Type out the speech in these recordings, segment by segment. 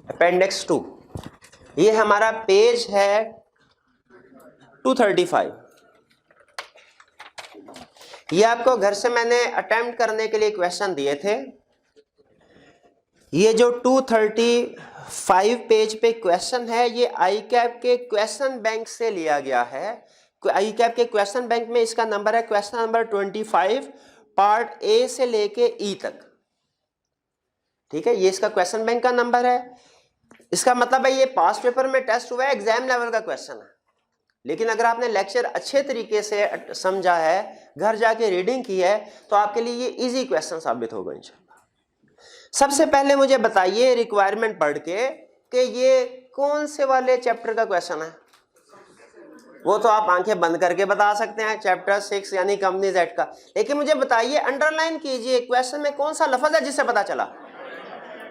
Appendix 2, ये हमारा page है 235। ये आपको घर से मैंने अटेम्प्ट करने के लिए क्वेश्चन दिए थे। ये जो 235 पेज पे क्वेश्चन है ये आई कैप के क्वेश्चन बैंक से लिया गया है। आई कैप के क्वेश्चन बैंक में इसका नंबर है क्वेश्चन नंबर 25, पार्ट ए से लेके ई तक। ठीक है, ये इसका क्वेश्चन बैंक का नंबर है। इसका मतलब है ये पास पेपर में टेस्ट हुआ है, एग्जाम लेवल का क्वेश्चन है। लेकिन अगर आपने लेक्चर अच्छे तरीके से समझा है, घर जाके रीडिंग की है, तो आपके लिए ये इजी क्वेश्चन साबित होगा इंशाल्लाह। सबसे पहले मुझे बताइए रिक्वायरमेंट पढ़ के कि ये कौन से वाले चैप्टर का क्वेश्चन है। वो तो आप आंखें बंद करके बता सकते हैं, चैप्टर 6 यानी कंपनीज एक्ट का। लेकिन मुझे बताइए, अंडरलाइन कीजिए क्वेश्चन में कौन सा लफ्ज है जिससे पता चला।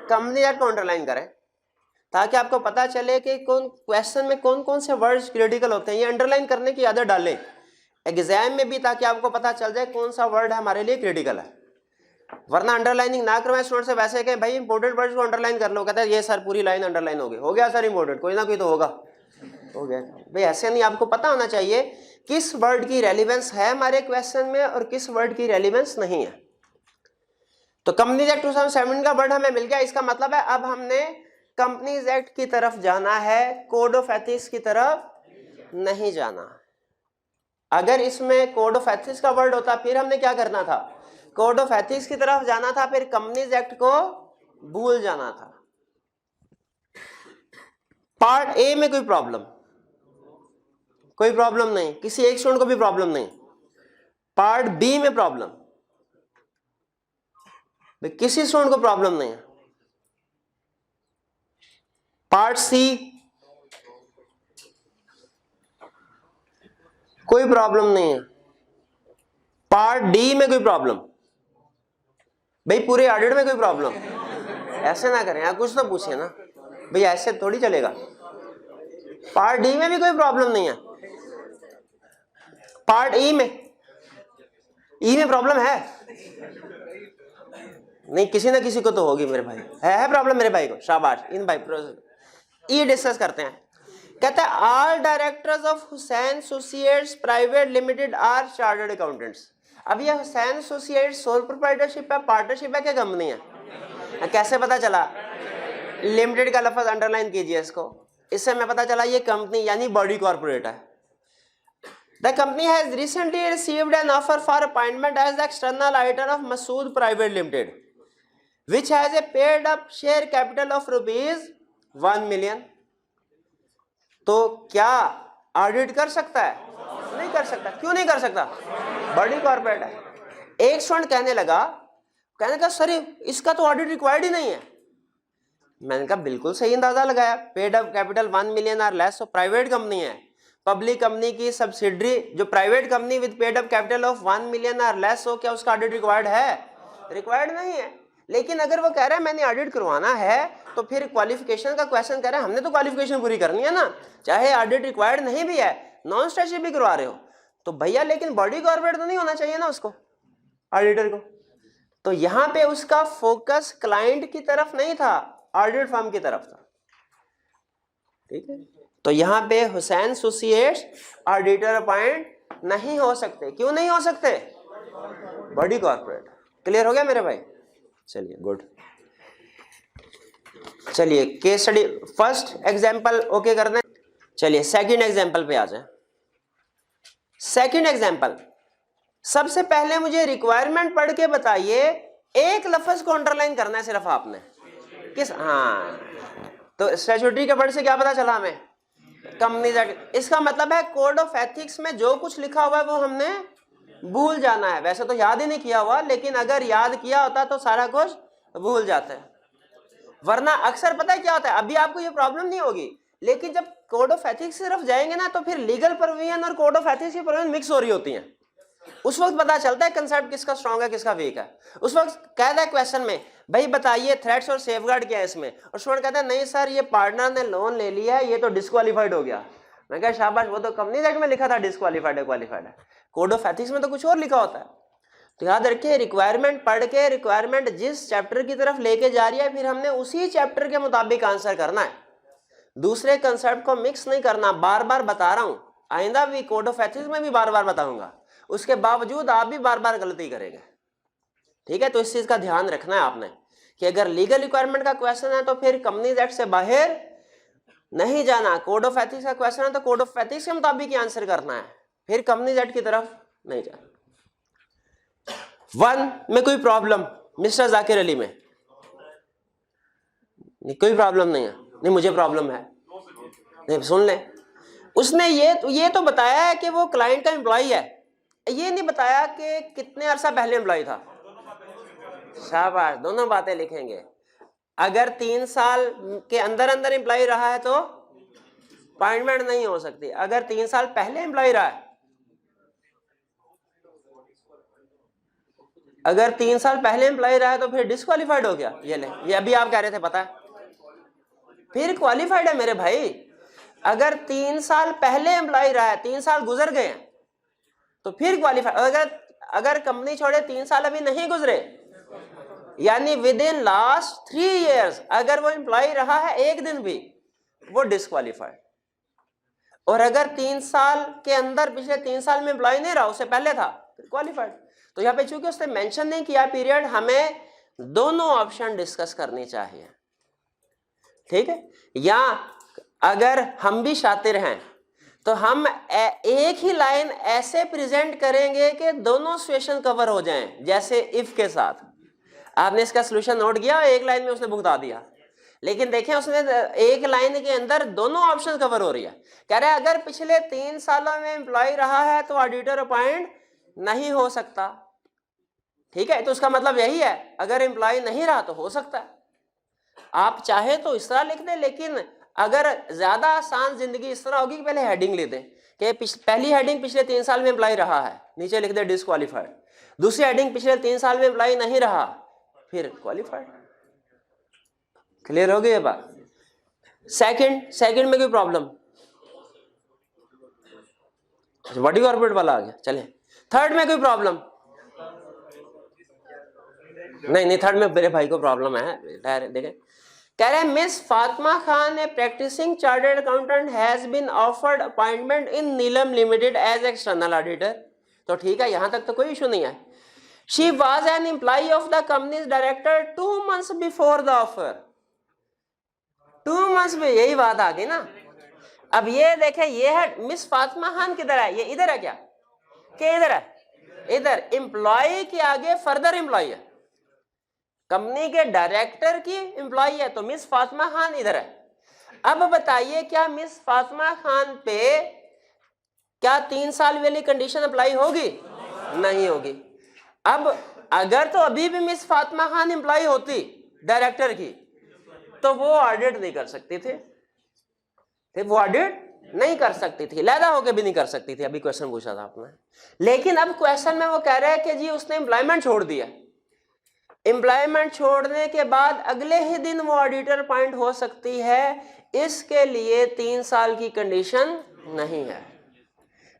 कंपनी एक्ट को अंडरलाइन करें ताकि आपको पता चले कि कौन क्वेश्चन में कौन कौन से वर्ड्स क्रिटिकल होते हैं। ये अंडरलाइन करने की आदत डालें एग्जाम में भी, ताकि आपको पता चल जाए कौन सा वर्ड हमारे लिए क्रिटिकल है। वरना अंडरलाइनिंग ना करवाएं स्टूडेंट से, वैसे कहें भाई इंपोर्टेंट वर्ड्स को अंडरलाइन कर लो, कहता है ये सर पूरी लाइन अंडरलाइन हो गया सर इंपोर्टेंट, कोई ना कोई तो होगा, हो गया भाई। ऐसे नहीं, आपको पता होना चाहिए किस वर्ड की रेलिवेंस है हमारे क्वेश्चन में और किस वर्ड की रेलिवेंस नहीं है। तो कंपनीज एक्ट 2007 का वर्ड हमें मिल गया, इसका मतलब है अब हमने कंपनीज एक्ट की तरफ जाना है, कोड ऑफ एथिक्स की तरफ नहीं जाना। अगर इसमें कोड ऑफ एथिक्स का वर्ड होता फिर हमने क्या करना था, कोड ऑफ एथिक्स की तरफ जाना था, फिर कंपनीज एक्ट को भूल जाना था। पार्ट ए में कोई प्रॉब्लम नहीं, किसी एक स्टूडेंट को भी प्रॉब्लम नहीं। पार्ट बी में प्रॉब्लम, किसी स्टूडेंट को प्रॉब्लम नहीं है। पार्ट सी कोई प्रॉब्लम नहीं है। पार्ट डी में कोई प्रॉब्लम, भाई पूरे ऑडिट में कोई प्रॉब्लम, ऐसे ना करें, कुछ तो पूछे ना भाई, ऐसे थोड़ी चलेगा। पार्ट डी में भी कोई प्रॉब्लम नहीं है। पार्ट ई में प्रॉब्लम है नहीं, किसी ना किसी को तो होगी मेरे भाई, है प्रॉब्लम मेरे भाई को, शाबाश। इन भाई ये डिस्कस करते हैं। कहता है all directors of Hussain associates private limited are chartered accountants. अब ये हुसैन एसोसिएट्स सोल प्रोप्राइटरशिप है, पार्टनरशिप है, क्या कंपनी है? कैसे पता चला? लिमिटेड का लफ्ज अंडरलाइन कीजिए इसको, इससे हमें पता चला ये कंपनी यानी बॉडी कॉर्पोरेट है। The company has recently received an offer for appointment as the external auditor of Masood Private Limited, which has a paid up share capital of ₹1 million. तो क्या ऑडिट कर सकता है? नहीं कर सकता। क्यों नहीं कर सकता? बॉडी कॉर्पोरेट है। एक स्टूडेंट कहने लगा सर इसका तो ऑडिट रिक्वायर्ड ही नहीं है। मैंने कहा बिल्कुल सही अंदाजा लगाया, पेड अप कैपिटल 1 मिलियन और लेस, तो प्राइवेट कंपनी है। पब्लिक कंपनी की सब्सिडरी जो private company with paid up capital of 1 million और लेस हो, क्या उसका ऑडिट रिक्वायर्ड है? रिक्वायर्ड नहीं है। लेकिन अगर वो कह रहा है मैंने ऑडिट करवाना है, तो फिर क्वालिफिकेशन का क्वेश्चन कह रहा है, हमने तो क्वालिफिकेशन पूरी करनी है ना, चाहे ऑडिट रिक्वायर्ड नहीं भी है, नॉन स्टैट्यूटरी भी करवा रहे हो तो भैया, लेकिन बॉडी कॉर्पोरेट तो नहीं होना चाहिए ना उसको, ऑडिटर को। तो यहां पे उसका फोकस क्लाइंट की तरफ नहीं था, ऑडिट फर्म की तरफ था। ठीक है, तो यहां पे हुसैन एसोसिएट्स ऑडिटर अपॉइंट नहीं हो सकते। क्यों नहीं हो सकते? Body corporate. क्लियर हो गया मेरे भाई? चलिए गुड। चलिए case study first example okay कर दें। चलिए सेकंड एग्जांपल पे आ जाए। सेकंड एग्जांपल, सबसे पहले मुझे रिक्वायरमेंट पढ़ के बताइए, एक लफ्ज को अंडरलाइन करना है सिर्फ आपने। किस? हाँ, तो स्टैट्यूटरी के वर्ड से क्या पता चला हमें? Companies act. इसका मतलब है कोड ऑफ एथिक्स में जो कुछ लिखा हुआ है वो हमने भूल जाना है। वैसे तो याद ही नहीं किया हुआ, लेकिन अगर याद किया होता तो सारा कुछ भूल जाते हैं। वरना अक्सर पता है क्या होता है, अभी आपको ये प्रॉब्लम नहीं होगी, लेकिन जब कोड ऑफ एथिक्स की तरफ जाएंगे ना, तो फिर लीगल प्रोविजन और कोड ऑफ एथिक्स की प्रोविजन मिक्स हो रही होती हैं। उस वक्त पता चलता है कंसेप्ट किसका स्ट्रांग है किसका वीक है। उस वक्त कहता है क्वेश्चन में भाई बताइए थ्रेट्स और सेफगार्ड क्या है इसमें, और स्टूडेंट कहता है नहीं सर ये पार्टनर ने लोन ले लिया है, ये तो डिस्क्वालीफाइड हो गया। मैं कहा शाबाश, वो तो कंपनीज एक्ट में लिखा था डिस्क्वालीफाइड है, क्वालिफाइड है, कोड ऑफ एथिक्स में तो कुछ और लिखा होता है। तो याद रखिए रिक्वायरमेंट पढ़ के रिक्वायरमेंट जिस चैप्टर की तरफ लेके जा रही है फिर हमने उसी चैप्टर के मुताबिक आंसर करना है, दूसरे कंसेप्ट को मिक्स नहीं करना। बार बार बता रहा हूं, आइंदा भी कोड ऑफ एथिक्स में भी बार बार बताऊंगा, उसके बावजूद आप भी बार बार गलती करेंगे। ठीक है, तो इस चीज का ध्यान रखना है आपने कि अगर लीगल रिक्वायरमेंट का क्वेश्चन है तो फिर कंपनीज एक्ट से बाहर नहीं जाना, कोड ऑफ एथिक्स का क्वेश्चन है तो कोड ऑफ एथिक्स के मुताबिक ही आंसर करना है, फिर कंपनीज एक्ट की तरफ नहीं जाना। 1 में कोई प्रॉब्लम मिस्टर जाकिर अली में? नहीं, कोई प्रॉब्लम नहीं है। नहीं मुझे प्रॉब्लम है। नहीं सुन ले, उसने ये तो बताया है कि वो क्लाइंट का एम्प्लॉय है, ये नहीं बताया कि कितने अरसा पहले एम्प्लॉय था। शाबाश, दोनों बातें लिखेंगे। अगर 3 साल के अंदर अंदर एम्प्लॉय रहा है तो अपॉइंटमेंट नहीं हो सकती। अगर 3 साल पहले एम्प्लॉय रहा है, अगर 3 साल पहले एम्प्लॉय रहा है तो फिर डिस्क्वालीफाइड हो गया। ये ले, ये अभी आप कह रहे थे पता है, फिर क्वालिफाइड है मेरे भाई। अगर 3 साल पहले एम्प्लॉय रहा है, 3 साल गुजर गए हैं तो फिर क्वालिफाइड। अगर कंपनी छोड़े 3 साल अभी नहीं गुजरे, यानी विद इन लास्ट 3 years अगर वो एम्प्लॉय रहा है एक दिन भी, वो डिस्क्वालीफाइड। और अगर 3 साल के अंदर पिछले 3 साल में एम्प्लॉय नहीं रहा, उससे पहले था, फिर क्वालिफाइड। तो यहाँ पे चूंकि उसने मेंशन नहीं किया पीरियड, हमें दोनों ऑप्शन डिस्कस करनी चाहिए। ठीक है, या अगर हम भी शातिर हैं तो हम एक ही लाइन ऐसे प्रेजेंट करेंगे कि दोनों सिचुएशन कवर हो जाएं, जैसे इफ के साथ। आपने इसका सॉल्यूशन नोट किया, एक लाइन में उसने भुगता दिया, लेकिन देखें उसने एक लाइन के अंदर दोनों ऑप्शन कवर हो रही है। कह रहे हैं अगर पिछले 3 सालों में एम्प्लॉय रहा है तो ऑडिटर अपॉइंट नहीं हो सकता। ठीक है, तो उसका मतलब यही है अगर एम्प्लॉय नहीं रहा तो हो सकता है। आप चाहे तो इस तरह लिख दें, लेकिन अगर ज्यादा आसान जिंदगी इस तरह होगी कि पहले हेडिंग ले दें कि पहली हेडिंग पिछले 3 साल में एम्प्लॉय रहा है, नीचे लिख दे डिस्क्वालीफाइड। दूसरी हेडिंग पिछले 3 साल में एम्प्लॉय नहीं रहा, फिर क्वालिफाइड। क्लियर हो गई ये बात? सेकंड में कोई प्रॉब्लम? बॉडी कॉर्पोरेट वाला आ गया, चले। थर्ड में कोई प्रॉब्लम? नहीं, थर्ड में मेरे भाई को प्रॉब्लम है। देखें, कह रहे हैं Miss Fatima Khan a practising chartered accountant has been offered appointment in Neelam limited as external auditor. तो ठीक है, यहां तक तो कोई इशू नहीं है। She was an employee of the company's director 2 months before the offer. 2 months में यही बात आ गई ना। अब ये देखें, ये है मिस फातिमा खान किधर है? ये इधर है क्या? कि इधर है? इधर एम्प्लॉय के आगे फर्दर एम्प्लॉय है, कंपनी के डायरेक्टर की एम्प्लॉय है, तो मिस फातिमा खान इधर है। अब बताइए क्या मिस फातिमा खान पे क्या 3 साल वाली कंडीशन अप्लाई होगी? नहीं होगी। अब अगर तो अभी भी मिस फातिमा खान एम्प्लॉय होती डायरेक्टर की तो वो ऑडिट नहीं कर सकती थी, वो ऑडिट नहीं कर सकती थी, लैदा होके भी नहीं कर सकती थी। अभी क्वेश्चन पूछा था आपने, लेकिन अब क्वेश्चन में वो कह रहे हैं कि जी उसने एम्प्लॉयमेंट छोड़ दिया, एम्प्लॉयमेंट छोड़ने के बाद अगले ही दिन वो ऑडिटर अपॉइंट हो सकती है, इसके लिए 3 साल की कंडीशन नहीं है,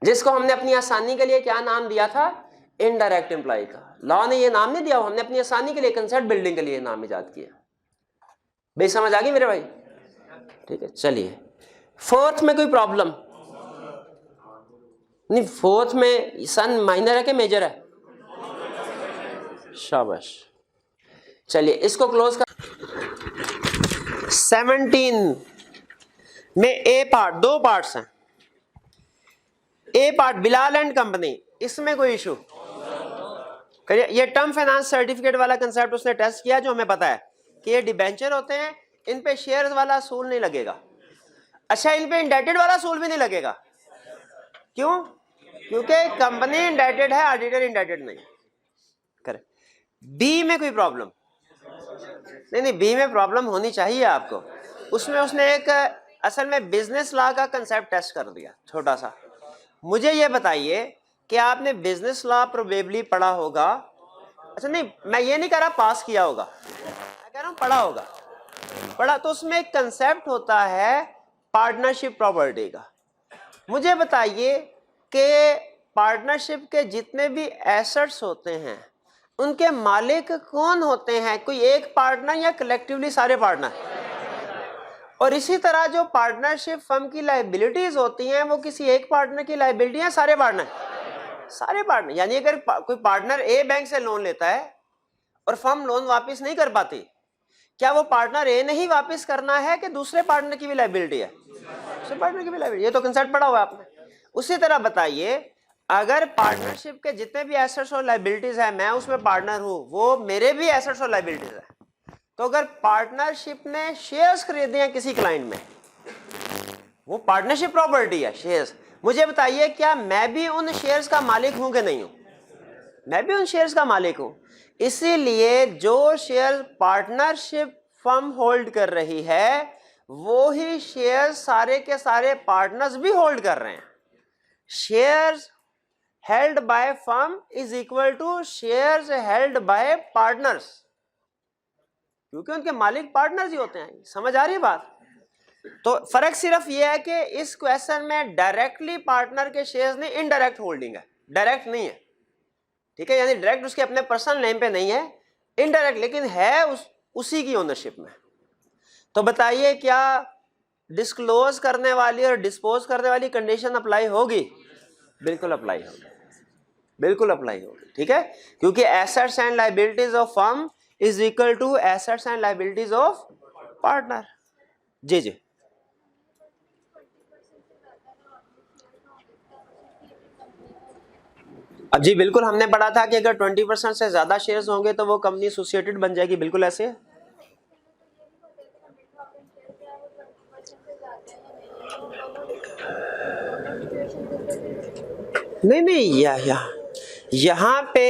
जिसको हमने अपनी आसानी के लिए क्या नाम दिया था? इनडायरेक्ट एम्प्लॉय का। लॉ ने ये नाम नहीं दिया, हमने अपनी आसानी के लिए, कंसेप्ट बिल्डिंग के लिए नाम इजाद किया। भाई समझ आ गई मेरे भाई? ठीक है, चलिए। फोर्थ में कोई प्रॉब्लम नहीं? फोर्थ में सन माइनर है कि मेजर है? शाबाश, चलिए इसको क्लोज कर। 17 में ए पार्ट, 2 पार्ट्स हैं। ए पार्ट बिलाल एंड कंपनी, इसमें कोई इशू? ये टर्म फाइनेंस सर्टिफिकेट वाला कंसेप्ट उसने टेस्ट किया, जो हमें पता है कि ये डिबेंचर होते हैं, इन पे शेयर्स वाला असूल नहीं लगेगा। अच्छा, इन पे इंडेटेड वाला असूल भी नहीं लगेगा। क्यों? क्योंकि कंपनी इंडेटेड है, ऑडिटर इंडेटेड नहीं। करें। बी में कोई प्रॉब्लम? नहीं, बी में प्रॉब्लम होनी चाहिए आपको। उसमें उसने एक असल में बिजनेस लॉ का कंसेप्ट टेस्ट कर दिया छोटा सा। मुझे ये बताइए कि आपने बिजनेस लॉ प्रोबेबली पढ़ा होगा। अच्छा नहीं, मैं ये नहीं कह रहा पास किया होगा, मैं कह रहा हूँ पढ़ा होगा। पढ़ा तो उसमें एक कंसेप्ट होता है पार्टनरशिप प्रॉपर्टी का। मुझे बताइए कि पार्टनरशिप के जितने भी एसेट्स होते हैं उनके मालिक कौन होते हैं? कोई एक पार्टनर या कलेक्टिवली सारे पार्टनर? और इसी तरह जो पार्टनरशिप फर्म की लायबिलिटीज होती हैं वो किसी एक पार्टनर की लायबिलिटी है सारे पार्टनर? सारे पार्टनर। यानी अगर कोई पार्टनर ए बैंक से लोन लेता है और फर्म लोन वापस नहीं कर पाती, क्या वो पार्टनर ए ने ही वापस करना है कि दूसरे पार्टनर की भी लायबिलिटी है? दूसरे पार्टनर की भी लायबिलिटी। ये तो कंसेप्ट पढ़ा हुआ है आपने। उसी तरह बताइए, अगर पार्टनरशिप के जितने भी एसेट्स और लायबिलिटीज है, मैं उसमें पार्टनर हूं, वो मेरे भी एसेट्स और लायबिलिटीज है, तो अगर पार्टनरशिप ने शेयर्स खरीदे हैं किसी क्लाइंट में, वो पार्टनरशिप प्रॉपर्टी है, शेयर्स। मुझे बताइए, क्या मैं भी उन शेयर्स का मालिक हूं कि नहीं हूं? मैं भी उन शेयर्स का मालिक हूं। इसीलिए जो शेयर पार्टनरशिप फर्म होल्ड कर रही है वो ही शेयर सारे के सारे पार्टनर्स भी होल्ड कर रहे हैं। Shares held by firm is equal to shares held by partners, क्योंकि उनके मालिक पार्टनर्स ही होते हैं। समझ आ रही है बात? तो फर्क सिर्फ ये है कि इस क्वेश्चन में डायरेक्टली पार्टनर के शेयर्स नहीं, इनडायरेक्ट होल्डिंग है, डायरेक्ट नहीं है। ठीक है, यानी डायरेक्ट उसके अपने पर्सनल नेम पे नहीं है, इनडायरेक्ट लेकिन है उसी की ओनरशिप में। तो बताइए, क्या डिस्क्लोज करने वाली और डिस्पोज करने वाली कंडीशन अप्लाई होगी? बिल्कुल अप्लाई होगी, बिल्कुल अप्लाई होगी। ठीक है, क्योंकि assets and liabilities of firm is equal to assets and liabilities of partner. जी जी, अब जी बिल्कुल हमने पढ़ा था कि अगर 20% से ज्यादा शेयर्स होंगे तो वो कंपनी एसोसिएटेड बन जाएगी। बिल्कुल ऐसे है। नहीं, यहाँ पे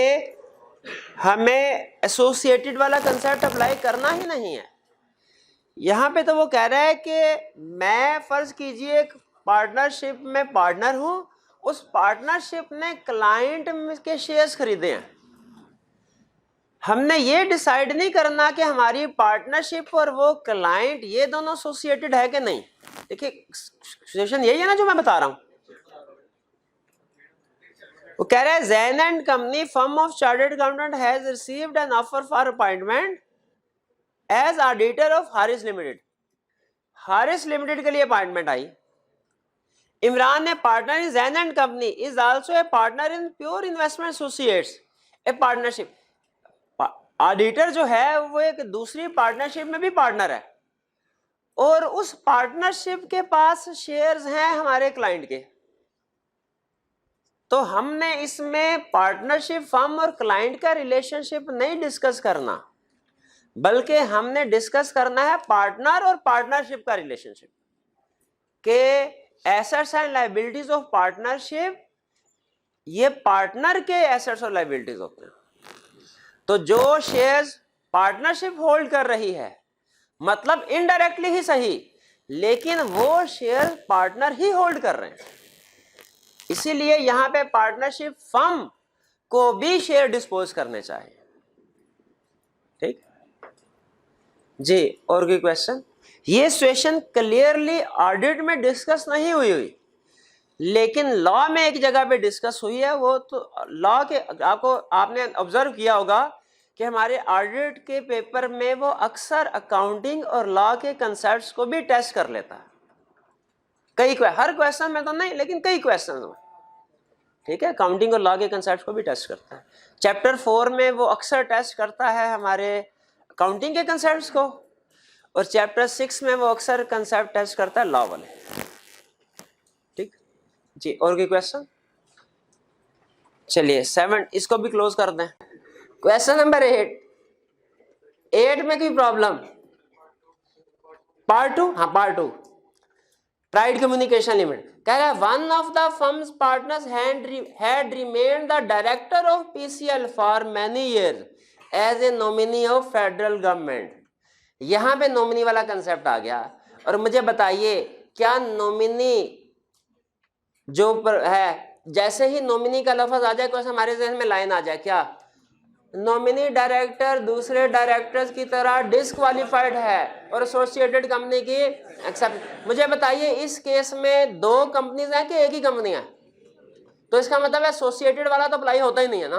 हमें एसोसिएटेड वाला कंसेप्ट अप्लाई करना ही नहीं है। यहाँ पे तो वो कह रहा है कि मैं फर्ज कीजिए एक पार्टनरशिप में पार्टनर हूं, उस पार्टनरशिप ने क्लाइंट के शेयर्स खरीदे हैं। हमने ये डिसाइड नहीं करना कि हमारी पार्टनरशिप और वो क्लाइंट ये दोनों एसोसिएटेड है कि नहीं। देखिए सिचुएशन यही है ना जो मैं बता रहा हूं। वो कह रहा है Jain and company firm of chartered accountant has received an offer for appointment as auditor of Haris limited. Haris limited के लिए अपॉइंटमेंट आई। इमरान ने partner in Jain and company is also a partner in pure investment associates a partnership. Auditor जो है वो एक दूसरी partnership में भी पार्टनर है और उस पार्टनरशिप के पास शेयर्स हैं हमारे क्लाइंट के। तो हमने इसमें पार्टनरशिप फर्म और क्लाइंट का रिलेशनशिप नहीं डिस्कस करना, बल्कि हमने डिस्कस करना है पार्टनर और पार्टनरशिप का रिलेशनशिप के assets and liabilities of partnership, ये पार्टनर के एसेट्स और लायबिलिटीज होते हैं। तो जो शेयर्स पार्टनरशिप होल्ड कर रही है, मतलब इनडायरेक्टली ही सही, लेकिन वो शेयर पार्टनर ही होल्ड कर रहे हैं, इसीलिए यहां पे पार्टनरशिप फर्म को भी शेयर डिस्पोज करने चाहिए। ठीक जी, और कोई क्वेश्चन? ये सिचुएशन क्लियरली ऑडिट में डिस्कस नहीं हुई, लेकिन लॉ में एक जगह पे डिस्कस हुई है। वो तो लॉ के आपने ऑब्जर्व किया होगा कि हमारे ऑडिट के पेपर में वो अक्सर अकाउंटिंग और लॉ के कंसेप्ट्स को भी टेस्ट कर लेता है। हर क्वेश्चन में तो नहीं, लेकिन कई क्वेश्चन में। ठीक है, अकाउंटिंग और लॉ के कंसेप्ट को भी टेस्ट करता है। चैप्टर 4 में वो अक्सर टेस्ट करता है हमारे अकाउंटिंग के कंसेप्ट्स को, और चैप्टर 6 में वो अक्सर कंसेप्ट टेस्ट करता है लॉ वाले। ठीक जी, और कोई क्वेश्चन? चलिए 7 इसको भी क्लोज कर दें। क्वेश्चन नंबर 8 में कोई प्रॉब्लम? पार्ट 2, हाँ पार्ट 2। प्राइड कम्युनिकेशन लिमिटेड कह रहा है one of the firm's partners had remained the director of PCL for many years as a nominee of federal government. यहां पे नॉमिनी वाला कंसेप्ट आ गया। और मुझे बताइए, क्या नॉमिनी जो है, जैसे ही नॉमिनी का लफ्ज आ जाए, कुछ हमारे जहन में लाइन आ जाए, क्या नॉमिनी डायरेक्टर दूसरे डायरेक्टर्स की तरह डिस्क्वालिफाइड है और एसोसिएटेड कंपनी की एक्सेप्ट। मुझे बताइए, इस केस में 2 कंपनीज हैं कि एक ही कंपनी है? तो इसका मतलब है एसोसिएटेड वाला तो अप्लाई होता ही नहीं है ना।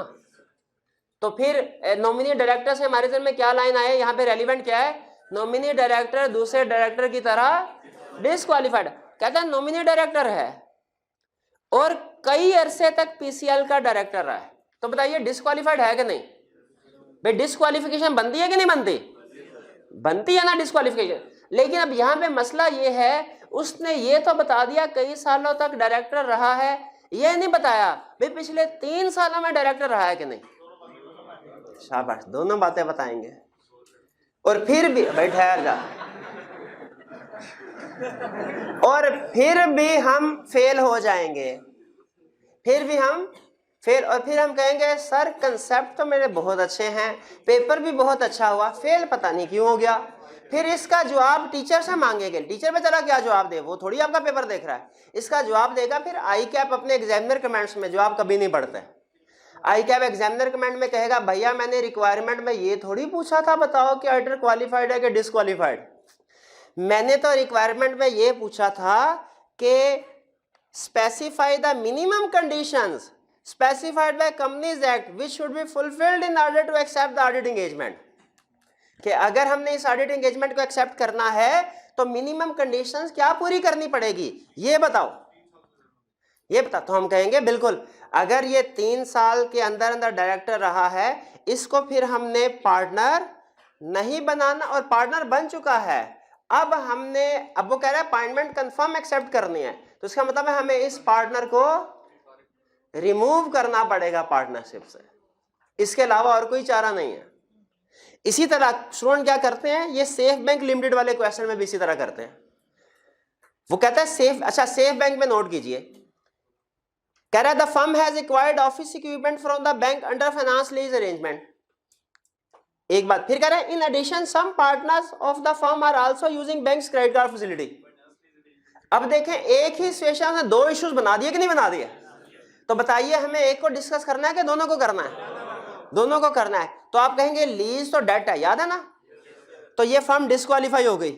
तो फिर नॉमिनी डायरेक्टर से हमारे जन में क्या लाइन आए, यहाँ पे रेलिवेंट क्या है, नॉमिनी डायरेक्टर दूसरे डायरेक्टर की तरह डिस्क्वालिफाइड। कहता है नॉमिनी डायरेक्टर है और कई अरसे तक पीसीएल का डायरेक्टर रहा है, तो बताइए डिस्क्वालिफाइड है कि नहीं? भाई डिस्क्वालिफिकेशन बनती है कि नहीं बनती? बनती है ना डिस्क्वालिफिकेशन। लेकिन अब यहाँ पे मसला ये है, उसने ये तो बता दिया कई सालों तक डायरेक्टर रहा है, ये नहीं बताया भाई पिछले 3 सालों में डायरेक्टर रहा है कि नहीं। शाबाश, दोनों बातें बताएंगे। और फिर भी भाई ठहर जा, और फिर भी हम फेल हो जाएंगे, फिर भी हम फेल, और फिर हम कहेंगे सर कंसेप्ट तो मेरे बहुत अच्छे हैं, पेपर भी बहुत अच्छा हुआ, फेल पता नहीं क्यों हो गया। फिर इसका जवाब टीचर से मांगेंगे, टीचर पे चला क्या जवाब दे, वो थोड़ी आपका पेपर देख रहा है, इसका जवाब देगा। फिर आई कैप अपने एग्जामिनर कमेंट्स में जवाब कभी नहीं पढ़ते। आई कैप एग्जामिनर कमेंट में कहेगा भैया मैंने रिक्वायरमेंट में ये थोड़ी पूछा था बताओ कि ऑडिटर क्वालिफाइड है कि डिस्क्वालिफाइड, मैंने तो रिक्वायरमेंट में ये पूछा था कि specify the minimum conditions specified by Companies Act which should be fulfilled in order to accept the audit engagement, कि अगर हमने इस ऑडिट एंगेजमेंट को एक्सेप्ट करना है तो मिनिमम कंडीशंस क्या पूरी करनी पड़ेगी, ये बताओ, ये बता। तो हम कहेंगे बिल्कुल, अगर ये 3 साल के अंदर अंदर डायरेक्टर रहा है, इसको फिर हमने पार्टनर नहीं बनाना और पार्टनर बन चुका है, अब हमने, अब वो कह रहा है अपॉइंटमेंट कंफर्म एक्सेप्ट करनी है, तो इसका मतलब है हमें इस पार्टनर को रिमूव करना पड़ेगा पार्टनरशिप से, इसके अलावा और कोई चारा नहीं है। इसी तरह स्टूडेंट क्या करते हैं, ये सेफ बैंक लिमिटेड वाले क्वेश्चन में भी इसी तरह करते हैं। वो कहता है सेफ, अच्छा सेफ बैंक में नोट कीजिए, कह रहा है the firm has acquired office equipment from the bank under finance lease arrangement. एक बात फिर कह रहा है in addition some partners of the firm are also using bank's credit card facility. अब देखें एक ही सिचुएशन में 2 इश्यूज बना दिए कि नहीं बना दिए, तो बताइए हमें एक को डिस्कस करना है कि दोनों को करना है? दोनों को करना है। तो आप कहेंगे लीज तो डेट है, याद है ना, तो ये फर्म डिस्क्वालीफाई हो गई।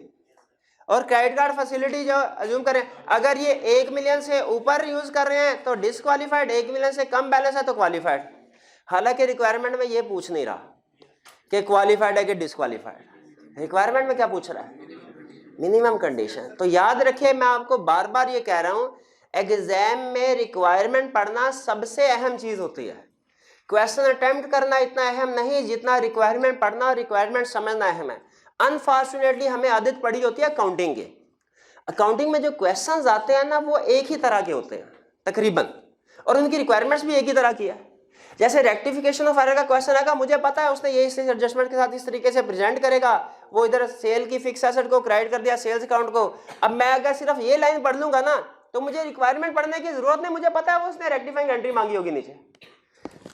और क्रेडिट कार्ड फैसिलिटी जो अज्यूम करें, अगर ये 1 मिलियन से ऊपर यूज कर रहे हैं तो डिस्क्वालीफाइड, 1 मिलियन से कम बैलेंस है तो क्वालिफाइड। हालांकि रिक्वायरमेंट में ये पूछ नहीं रहा कि क्वालिफाइड है कि डिस्क्वालीफाइड, रिक्वायरमेंट में क्या पूछ रहा है, मिनिमम कंडीशन। तो याद रखिए, मैं आपको बार बार ये कह रहा हूं, एग्जाम में रिक्वायरमेंट पढ़ना सबसे अहम चीज होती है। क्वेश्चन अटेम्प्ट करना इतना अहम नहीं जितना रिक्वायरमेंट पढ़ना और रिक्वायरमेंट समझना अहम है। अनफॉर्चुनेटली हमें आदत पड़ी होती है अकाउंटिंग की, अकाउंटिंग में जो क्वेश्चंस आते हैं ना वो एक ही तरह के होते हैं तकरीबन, और उनकी रिक्वायरमेंट्स भी एक ही तरह की है। जैसे रेक्टिफिकेशन ऑफ एरर का क्वेश्चन आएगा, मुझे पता है उसने ये इस एडजस्टमेंट के साथ इस तरीके से प्रेजेंट करेगा, वो इधर सेल की फिक्स एसेट को क्रेडिट कर दिया सेल्स अकाउंट को। अब मैं अगर सिर्फ ये लाइन पढ़ लूंगा ना तो मुझे रिक्वायरमेंट पढ़ने की जरूरत नहीं, मुझे पता है वो उसने रेक्टिफाइंग एंट्री मांगी होगी नीचे।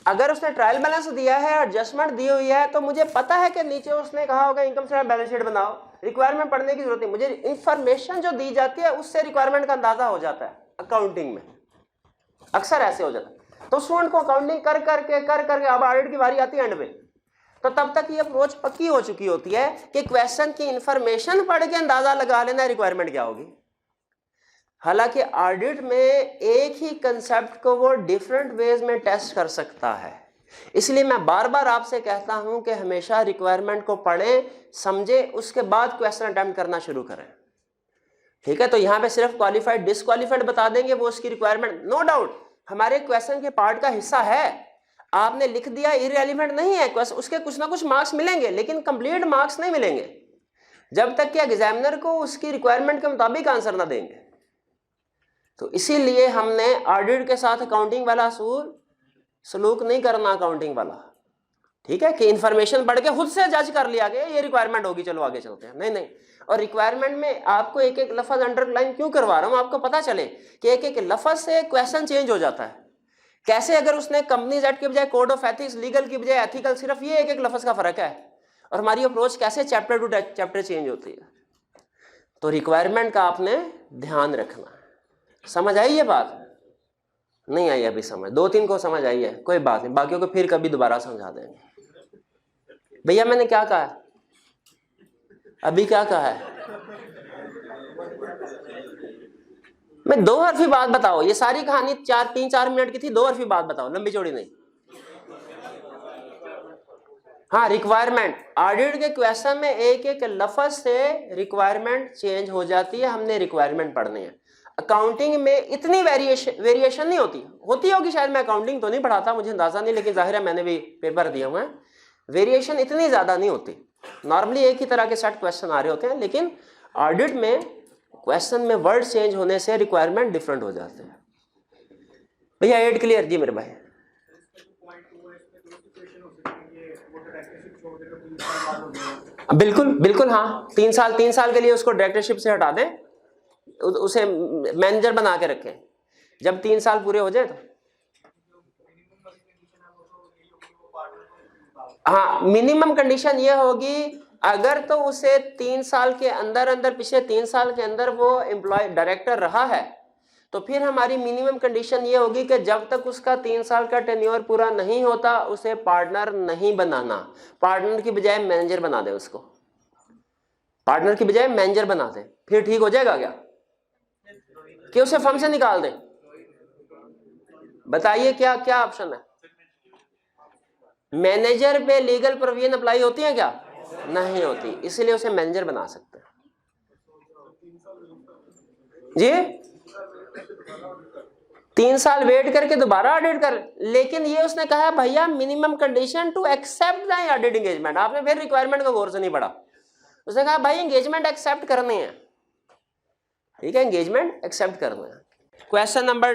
अगर उसने ट्रायल बैलेंस दिया है, एडजस्टमेंट दी हुई है, तो मुझे पता है कि नीचे उसने कहा होगा इनकम स्टेटमेंट बैलेंस शीट बनाओ। रिक्वायरमेंट पढ़ने की जरूरत नहीं, मुझे इंफॉर्मेशन जो दी जाती है उससे रिक्वायरमेंट का अंदाजा हो जाता है। अकाउंटिंग में अक्सर ऐसे हो जाता है। तो स्टूडेंट को अकाउंटिंग कर करके अब ऑडिट की बारी आती है एंड पे, तो तब तक ये अप्रोच पक्की हो चुकी होती है कि क्वेश्चन की इंफॉर्मेशन पढ़ के अंदाजा लगा लेना रिक्वायरमेंट क्या होगी। हालांकि ऑडिट में एक ही कंसेप्ट को वो डिफरेंट वेज में टेस्ट कर सकता है, इसलिए मैं बार बार आपसे कहता हूं कि हमेशा रिक्वायरमेंट को पढ़ें, समझें, उसके बाद क्वेश्चन अटेम्प्ट करना शुरू करें। ठीक है, तो यहां पे सिर्फ क्वालिफाइड डिस्क्वालिफाइड बता देंगे, वो उसकी रिक्वायरमेंट नो डाउट हमारे क्वेश्चन के पार्ट का हिस्सा है। आपने लिख दिया इररिलेवेंट नहीं है, उसके कुछ ना कुछ मार्क्स मिलेंगे, लेकिन कंप्लीट मार्क्स नहीं मिलेंगे जब तक कि एग्जामिनर को उसकी रिक्वायरमेंट के मुताबिक आंसर ना देंगे। तो इसीलिए हमने ऑडिट के साथ अकाउंटिंग वाला सलूक नहीं करना अकाउंटिंग वाला। ठीक है, कि इंफॉर्मेशन पढ़ के खुद से जज कर लिया गया ये रिक्वायरमेंट होगी चलो आगे चलते हैं, नहीं। और रिक्वायरमेंट में आपको एक एक लफ्ज अंडरलाइन क्यों करवा रहा हूं, आपको पता चले कि एक एक लफ्ज से क्वेश्चन चेंज हो जाता है। कैसे, अगर उसने कंपनीज एक्ट के बजाय कोड ऑफ एथिक्स, लीगल की बजाय एथिकल, सिर्फ ये एक एक लफ्ज का फर्क है, और हमारी अप्रोच कैसे चैप्टर टू चैप्टर चेंज होती है। तो रिक्वायरमेंट का आपने ध्यान रखना। समझ आई ये बात? नहीं आई अभी समझ, 2-3 को समझ आई है, कोई बात नहीं, बाकियों को फिर कभी दोबारा समझा देंगे। भैया मैंने क्या कहा है अभी, क्या कहा है? मैं 2 हरफी बात बताओ, ये सारी कहानी 3-4 मिनट की थी, 2 हरफी बात बताओ, लंबी चौड़ी नहीं। हाँ, रिक्वायरमेंट, ऑडिट के क्वेश्चन में एक एक लफ्ज से रिक्वायरमेंट चेंज हो जाती है, हमने रिक्वायरमेंट पढ़नी है। अकाउंटिंग में इतनी वेरिएशन नहीं होती होगी शायद, मैं अकाउंटिंग तो नहीं पढ़ाता, मुझे अंदाजा नहीं, लेकिन जाहिर है मैंने भी पेपर दिए हुए हैं, वेरिएशन इतनी ज्यादा नहीं होती। नॉर्मली एक ही तरह के सेट क्वेश्चन आ रहे होते हैं, लेकिन ऑडिट में क्वेश्चन में वर्ड चेंज होने से रिक्वायरमेंट डिफरेंट हो जाते हैं। भैया एड क्लियर जी मेरे भाई? बिल्कुल बिल्कुल, हाँ, 3 साल के लिए उसको डायरेक्टरशिप से हटा दें, उसे मैनेजर बना के रखें, जब 3 साल पूरे हो जाए तो। हाँ, मिनिमम कंडीशन ये होगी, अगर तो उसे 3 साल के अंदर पिछले 3 साल के अंदर वो एम्प्लॉय डायरेक्टर रहा है, तो फिर हमारी मिनिमम कंडीशन ये होगी कि जब तक उसका 3 साल का टेन्योर पूरा नहीं होता उसे पार्टनर नहीं बनाना, पार्टनर की बजाय मैनेजर बना दे उसको, पार्टनर की बजाय मैनेजर बना दे, फिर ठीक हो जाएगा क्या कि उसे फर्म से निकाल दे? बताइए क्या क्या ऑप्शन है? मैनेजर पे लीगल प्रोविजन अप्लाई होती है क्या? नहीं होती, इसलिए उसे मैनेजर बना सकते हैं जी। 3 साल वेट करके दोबारा ऑडिट कर, लेकिन ये उसने कहा भैया minimum condition to accept the audit engagement, आपने फिर रिक्वायरमेंट को गौर से नहीं पढ़ा, उसने कहा भाई एंगेजमेंट एक्सेप्ट करनी है, ठीक है, एंगेजमेंट एक्सेप्ट करना है। क्वेश्चन नंबर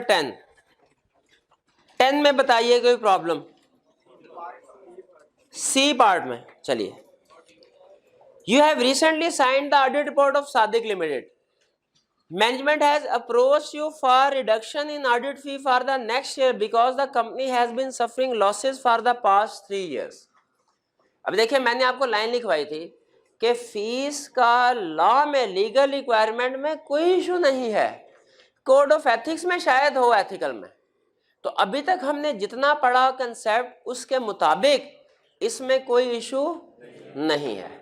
10 में बताइए कोई प्रॉब्लम, सी पार्ट में। चलिए, you have recently signed the audit report of Sadiq limited, management has approached you for reduction in audit fee for the next year because the company has been suffering losses for the past 3 years। अब देखिए, मैंने आपको line लिखवाई थी कि fees का law में, legal requirement में कोई इशू नहीं है, कोड ऑफ एथिक्स में शायद हो, एथिकल में, तो अभी तक हमने जितना पढ़ा कंसेप्ट उसके मुताबिक इसमें कोई इशू नहीं है,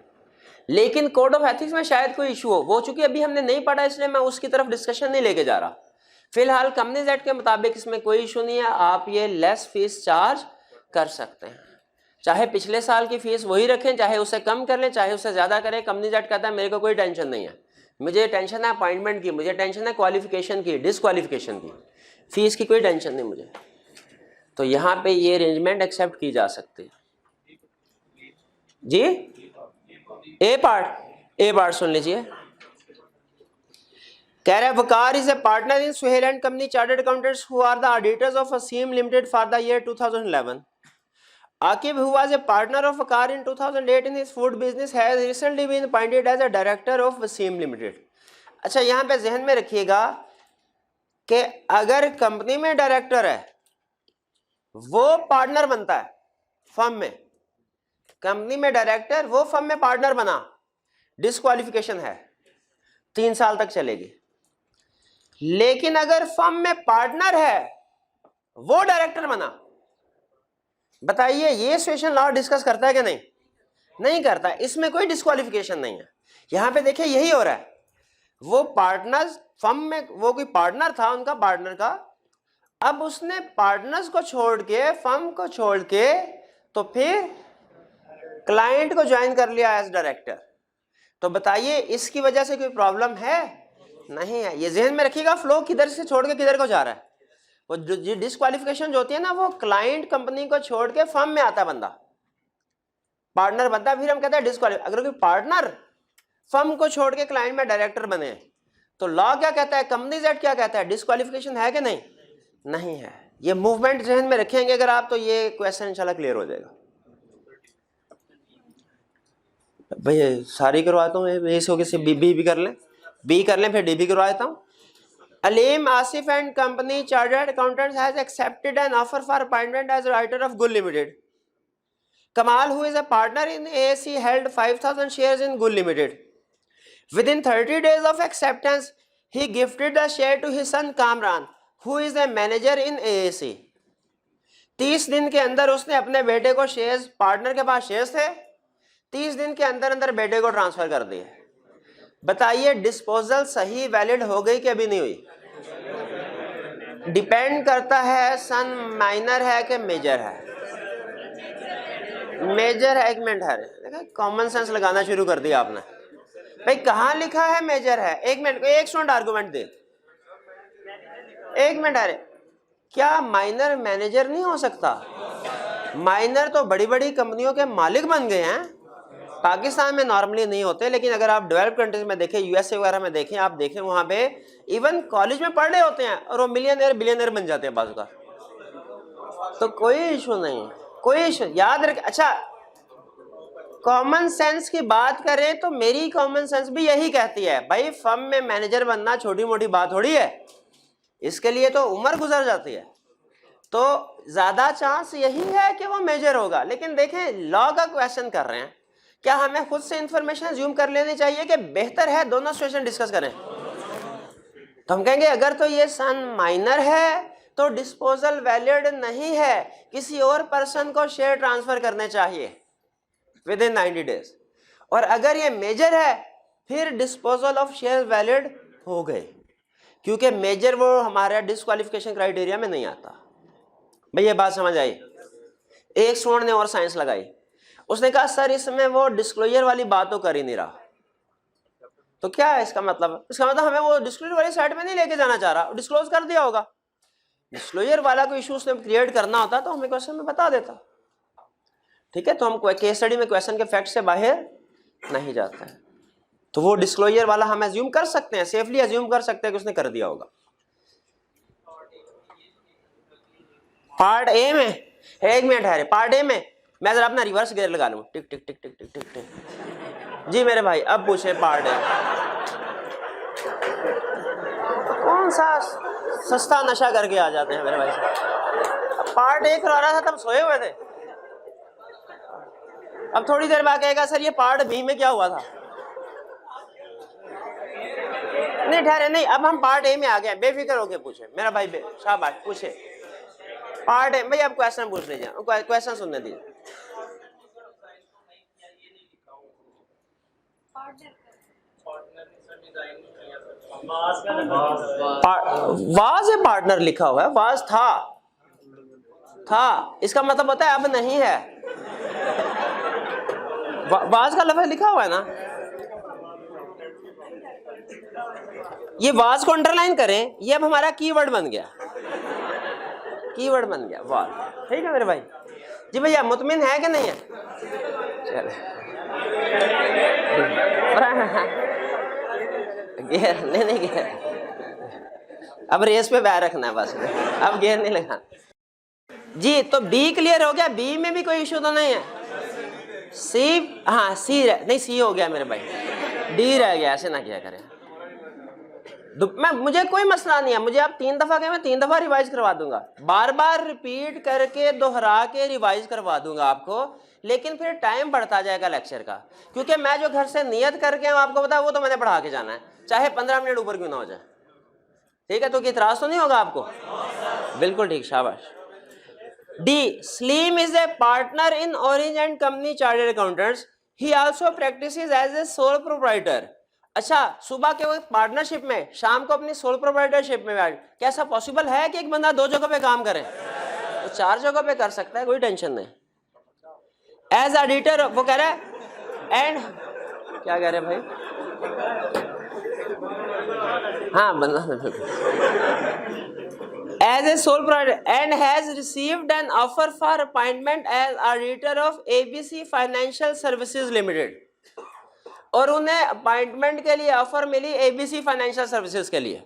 लेकिन कोड ऑफ एथिक्स में शायद कोई इशू हो, वो चूंकि अभी हमने नहीं पढ़ा इसलिए मैं उसकी तरफ डिस्कशन नहीं लेके जा रहा। फिलहाल कंपनीज एक्ट के मुताबिक इसमें कोई इशू नहीं है, आप ये लेस फीस चार्ज कर सकते हैं, चाहे पिछले साल की फीस वही रखें, चाहे उसे कम कर लें, चाहे उससे ज्यादा करें। कंपनीज एक्ट कहता है मेरे को कोई टेंशन नहीं है, मुझे टेंशन है अपॉइंटमेंट की, मुझे टेंशन है क्वालिफिकेशन की, डिसक्वालिफिकेशन की, फीस की कोई टेंशन नहीं मुझे, तो यहाँ पे ये अरेंजमेंट एक्सेप्ट की जा सकती है जी। ए पार्ट सुन लीजिए, कह रहा है Waqar is a partner in Suhail and company chartered accountants who are the auditors of Aseem limited for the year 2011। Aqib who was a partner of Waqar in 2008 in his food business has recently been appointed as a director of Aseem limited. अच्छा, यहाँ पे जहन में रखिएगा कि अगर company में director है वो पार्टनर बनता है फर्म में, कंपनी में डायरेक्टर वो फर्म में पार्टनर बना, डिस्क्वालिफिकेशन है, 3 साल तक चलेगी। लेकिन अगर फर्म में पार्टनर है वो डायरेक्टर बना, बताइए ये सिचुएशन लॉ डिस्कस करता है कि नहीं? नहीं करता, इसमें कोई डिस्क्वालिफिकेशन नहीं है। यहां पे देखिए यही हो रहा है, वो पार्टनर्स फर्म में, वो कोई पार्टनर था उनका, पार्टनर का, अब उसने पार्टनर्स को छोड़ के, फर्म को छोड़ के, तो फिर क्लाइंट को ज्वाइन कर लिया एज डायरेक्टर, तो बताइए इसकी वजह से कोई प्रॉब्लम है? नहीं है। ये जहन में रखिएगा, फ्लो किधर से छोड़ के किधर को जा रहा है। वो जो डिस्क्वालिफिकेशन जो होती है ना, वो क्लाइंट कंपनी को छोड़ के फर्म में आता बंदा, पार्टनर बनता है, फिर हम कहते हैं डिस्क्वालिफाई। अगर कोई पार्टनर फर्म को छोड़ के क्लाइंट में डायरेक्टर बने तो लॉ क्या कहता है, कंपनीज एक्ट क्या कहता है, डिस्क्वालिफिकेशन है कि नहीं? नहीं है। ये मूवमेंट जहन में रखेंगे अगर आप, तो ये क्वेश्चन इंशाल्लाह क्लियर हो जाएगा। भाई सारी करवाता हूँ, इस होगी से बी कर लें, बी कर लें, फिर डी भी करवा देता हूँ। Aleem Asif and company chartered accountants has accepted an offer for appointment as writer of Gul limited. Kamal, who is a partner in AAC, held 5,000 shares in Gull Limited. Within 30 days of acceptance, he gifted the share to his son Kamran, who is a manager in AAC. 30 दिन के अंदर उसने अपने बेटे को shares, partner के पास shares थे, 30 दिन के अंदर अंदर बेटे को ट्रांसफर कर दिए। बताइए डिस्पोजल सही वैलिड हो गई कि अभी नहीं हुई? डिपेंड करता है सन माइनर है कि मेजर है। मेजर है, एक मिनट है, देखा कॉमन सेंस लगाना शुरू कर दिया आपने। भाई कहाँ लिखा है मेजर है? एक मिनट, एक स्टूडेंट आर्गुमेंट दे, एक मिनट। अरे क्या माइनर मैनेजर नहीं हो सकता? माइनर तो बड़ी बड़ी कंपनियों के मालिक बन गए हैं। पाकिस्तान में नॉर्मली नहीं होते, लेकिन अगर आप डेवलप कंट्रीज में देखें, यूएसए वगैरह में देखें, आप देखें वहां पे इवन कॉलेज में पढ़ रहे होते हैं और वो मिलियनर बिलियनर बन जाते हैं बाजू का। तो कोई इशू नहीं है, कोई इशू याद रख। अच्छा, कॉमन सेंस की बात करें तो मेरी कॉमन सेंस भी यही कहती है भाई फर्म में मैनेजर बनना छोटी मोटी बात थोड़ी है, इसके लिए तो उम्र गुजर जाती है। तो ज्यादा चांस यही है कि वो मेजर होगा। लेकिन देखें, लॉ का क्वेश्चन कर रहे हैं, क्या हमें खुद से इंफॉर्मेशन अज्यूम कर लेनी चाहिए कि बेहतर है दोनों सिचुएशन डिस्कस करें? तो हम कहेंगे अगर तो ये सन माइनर है तो डिस्पोजल वैलिड नहीं है, किसी और पर्सन को शेयर ट्रांसफर करने चाहिए विद इन 90 डेज। और अगर ये मेजर है फिर डिस्पोजल ऑफ शेयर वैलिड हो गए, क्योंकि मेजर वो हमारे डिस्क्वालिफिकेशन क्राइटेरिया में नहीं आता। भाई ये बात समझ आई? एक स्टूडेंट ने और साइंस लगाई, उसने कहा सर इसमें वो डिस्क्लोजर वाली बात तो कर ही नहीं रहा। तो क्या है इसका मतलब? इसका मतलब हमें वो डिस्क्लोजर वाली साइड में नहीं लेके जाना चाह रहा, डिस्क्लोज कर दिया होगा। डिस्क्लोजर वाला कोई इशू उसने क्रिएट करना होता तो हमें क्वेश्चन में बता देता। ठीक है, तो हम केस स्टडी में क्वेश्चन के फैक्ट से बाहर नहीं जाते हैं। तो वो डिस्क्लोजर वाला हम एज्यूम कर सकते हैं, सेफली एज्यूम कर सकते हैं कि उसने कर दिया होगा। पार्ट ए में, एक मिनट है, पार्ट ए में मैं जरा अपना रिवर्स गियर लगा लूं, टिक टिक टिक टिक टिक टिक टिक। जी मेरे भाई अब पूछे पार्ट ए। कौन सा सस्ता नशा करके आ जाते हैं मेरे भाई साहब। पार्ट ए करवा रहा था तब सोए हुए थे, अब थोड़ी देर बाद कहेगा सर ये पार्ट बी में क्या हुआ था। नहीं ठहरे, नहीं, अब हम पार्ट ए में आ गए, बेफिक्र होके पूछे मेरा भाई, शाबाश पूछे पार्ट ए। भाई अब क्वेश्चन पूछ लीजिए, क्वेश्चन सुनने दीजिए। वाज ए पार्टनर लिखा हुआ है, वाज था, इसका मतलब होता है अब नहीं है। वाज का लफ्ज लिखा हुआ है ना, ये वाज को अंडरलाइन करें, ये अब हमारा कीवर्ड बन गया, कीवर्ड बन गया वाज। ठीक है मेरे भाई? जी भैया मुतमिन है कि नहीं है? चले गेयर नहीं गेयर, अब रेस पे बैर रखना है बस, अब गेयर नहीं लगाना। जी तो बी क्लियर हो गया, बी में भी कोई इशू तो नहीं है। सी, हाँ सी नहीं, सी हो गया मेरे भाई, डी रह गया, ऐसे ना किया करें। मुझे कोई मसला नहीं है, मुझे आप 3 दफा कहें मैं 3 दफा रिवाइज करवा दूंगा, बार बार रिपीट करके दोहरा के रिवाइज करवा दूंगा आपको। लेकिन फिर टाइम बढ़ता जाएगा लेक्चर का, क्योंकि मैं जो घर से नियत करके आपको बता वो तो मैंने पढ़ा के जाना है, चाहे 15 मिनट ऊपर क्यों ना हो जाए। ठीक है, तो इतराज तो नहीं होगा आपको? बिल्कुल ठीक, शाबाश। D, Saleem is a partner in Orange and company chartered accountants, he also practises as a sole proprietor. अच्छा, सुबह के वक्त पार्टनरशिप में, शाम को अपनी सोल प्रोप्राइटरशिप में बैठ, क्या ऐसा पॉसिबल है कि एक बंदा 2 जगह पे काम करे? तो 4 जगह पे कर सकता है, कोई टेंशन नहीं। एज ऑडिटर वो कह रहा है, एंड क्या कह रहे हैं भाई? हाँ बंदा as a sole proprietor and has received an offer for appointment as auditor of ABC financial services limited, और उन्हें अपॉइंटमेंट के लिए ऑफर मिली एबीसी फाइनेंशियल सर्विसेज के लिए।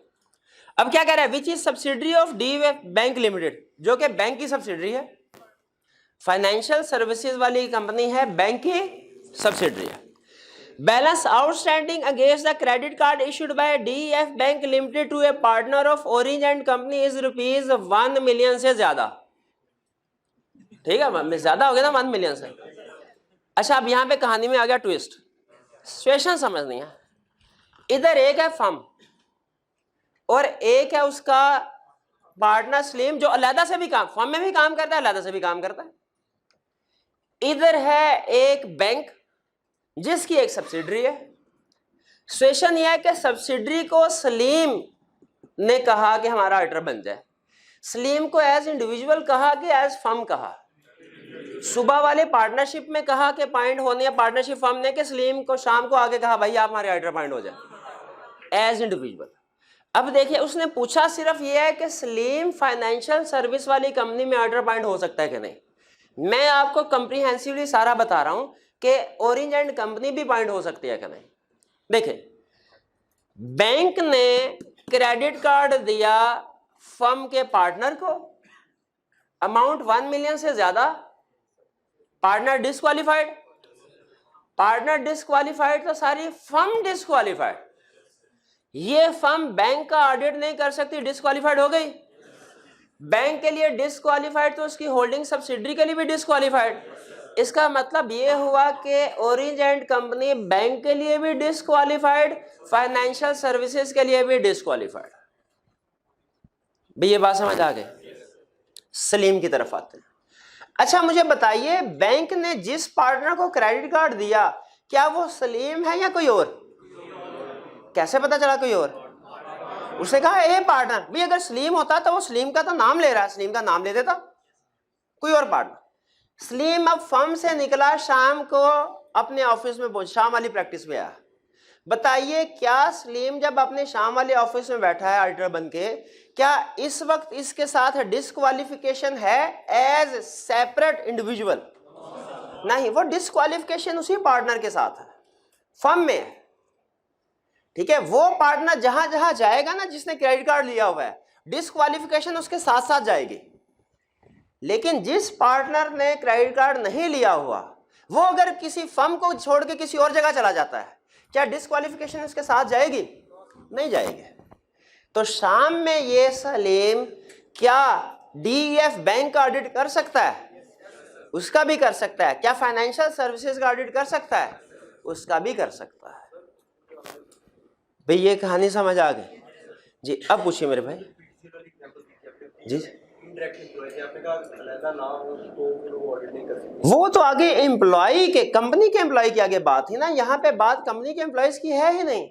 अब क्या कह रहा है? Which is subsidiary of DEF bank limited, जो कि बैंक की सब्सिडरी है। फाइनेंशियल सर्विसेज वाली कंपनी है, बैंक की सब्सिडरी है। Balance outstanding against the credit card issued by DF bank limited to a partner of Orange and company is ₹1 million से ज्यादा। ठीक है, ज्यादा हो गया ना 1 मिलियन से। अच्छा, अब यहां पे कहानी में आ गया ट्विस्ट, सिचुएशन समझनी है। इधर एक है फर्म और एक है उसका पार्टनर स्लीम, जो अलहदा से भी काम, फर्म में भी काम करता है, अलहदा से भी काम करता है। इधर है एक बैंक जिसकी एक सब्सिडरी है। सिचुएशन यह है कि सब्सिडरी को सलीम ने कहा कि हमारा ऑडिटर बन जाए, सलीम को एज इंडिविजुअल कहा कि एज फर्म कहा? सुबह वाले पार्टनरशिप में कहा कि पॉइंट होने है पार्टनरशिप फर्म ने, कि सलीम को शाम को आके कहा भाई आप हमारे ऑर्डर पॉइंट हो जाए एज इंडिविजुअल? अब देखिए उसने पूछा सिर्फ ये है कि सलीम फाइनेंशियल सर्विस वाली कंपनी में ऑर्डर पॉइंट हो सकता है कि नहीं। मैं आपको कंप्रीहेंसिवली सारा बता रहा हूं कि ऑरेंज एंड कंपनी भी पॉइंट हो सकती है कि नहीं। देखिए बैंक ने क्रेडिट कार्ड दिया फर्म के पार्टनर को, अमाउंट 1 मिलियन से ज्यादा, पार्टनर डिस्क्वालिफाइड, पार्टनर डिस्क्वालिफाइड तो सारी फर्म डिस्क्वालिफाइड। ये फर्म बैंक का ऑडिट नहीं कर सकती, डिस्क्वालिफाइड हो गई। बैंक के लिए डिस्क्वालिफाइड तो उसकी होल्डिंग सब्सिडरी के लिए भी डिस्क्वालिफाइड। इसका मतलब ये हुआ कि ऑरेंज एंड कंपनी बैंक के लिए भी डिस्क्वालिफाइड, फाइनेंशियल सर्विसेज के लिए भी डिस्क्वालिफाइड। भाई ये बात समझ आ गई? सलीम की तरफ आते हैं। अच्छा मुझे बताइए बैंक ने जिस पार्टनर को क्रेडिट कार्ड दिया क्या वो सलीम है या कोई और? कैसे पता चला कोई और? उसने कहा ए पार्टनर। भाई अगर सलीम होता तो वो सलीम का तो नाम ले रहा है, सलीम का नाम ले देता कोई और पार्टनर। सलीम अब फर्म से निकला, शाम को अपने ऑफिस में पहुंचा, शाम वाली प्रैक्टिस पे आया। बताइए क्या सलीम जब अपने शाम वाले ऑफिस में बैठा है ऑडिटर बन के, क्या इस वक्त इसके साथ डिस्क्वालिफिकेशन है एज सेपरेट इंडिविजुअल? नहीं, वो डिस्क्वालिफिकेशन उसी पार्टनर के साथ है, फर्म में है। ठीक है, वो पार्टनर जहां जहां जाएगा ना जिसने क्रेडिट कार्ड लिया हुआ है, डिस्क्वालिफिकेशन उसके साथ साथ जाएगी। लेकिन जिस पार्टनर ने क्रेडिट कार्ड नहीं लिया हुआ वो अगर किसी फर्म को छोड़ के किसी और जगह चला जाता है, क्या डिस्क्वालिफिकेशन उसके साथ जाएगी? नहीं जाएगी। तो शाम में ये सलीम क्या डीईएफ बैंक का ऑडिट कर सकता है? उसका भी कर सकता है। क्या फाइनेंशियल सर्विसेज का ऑडिट कर सकता है? उसका भी कर सकता है। भाई ये कहानी समझ आ गई जी? अब पूछिए मेरे भाई जी। वो तो आगे एम्प्लॉय के, कंपनी के एम्प्लॉय की आगे बात थी ना, यहाँ पे बात कंपनी के एम्प्लॉयज की है ही नहीं।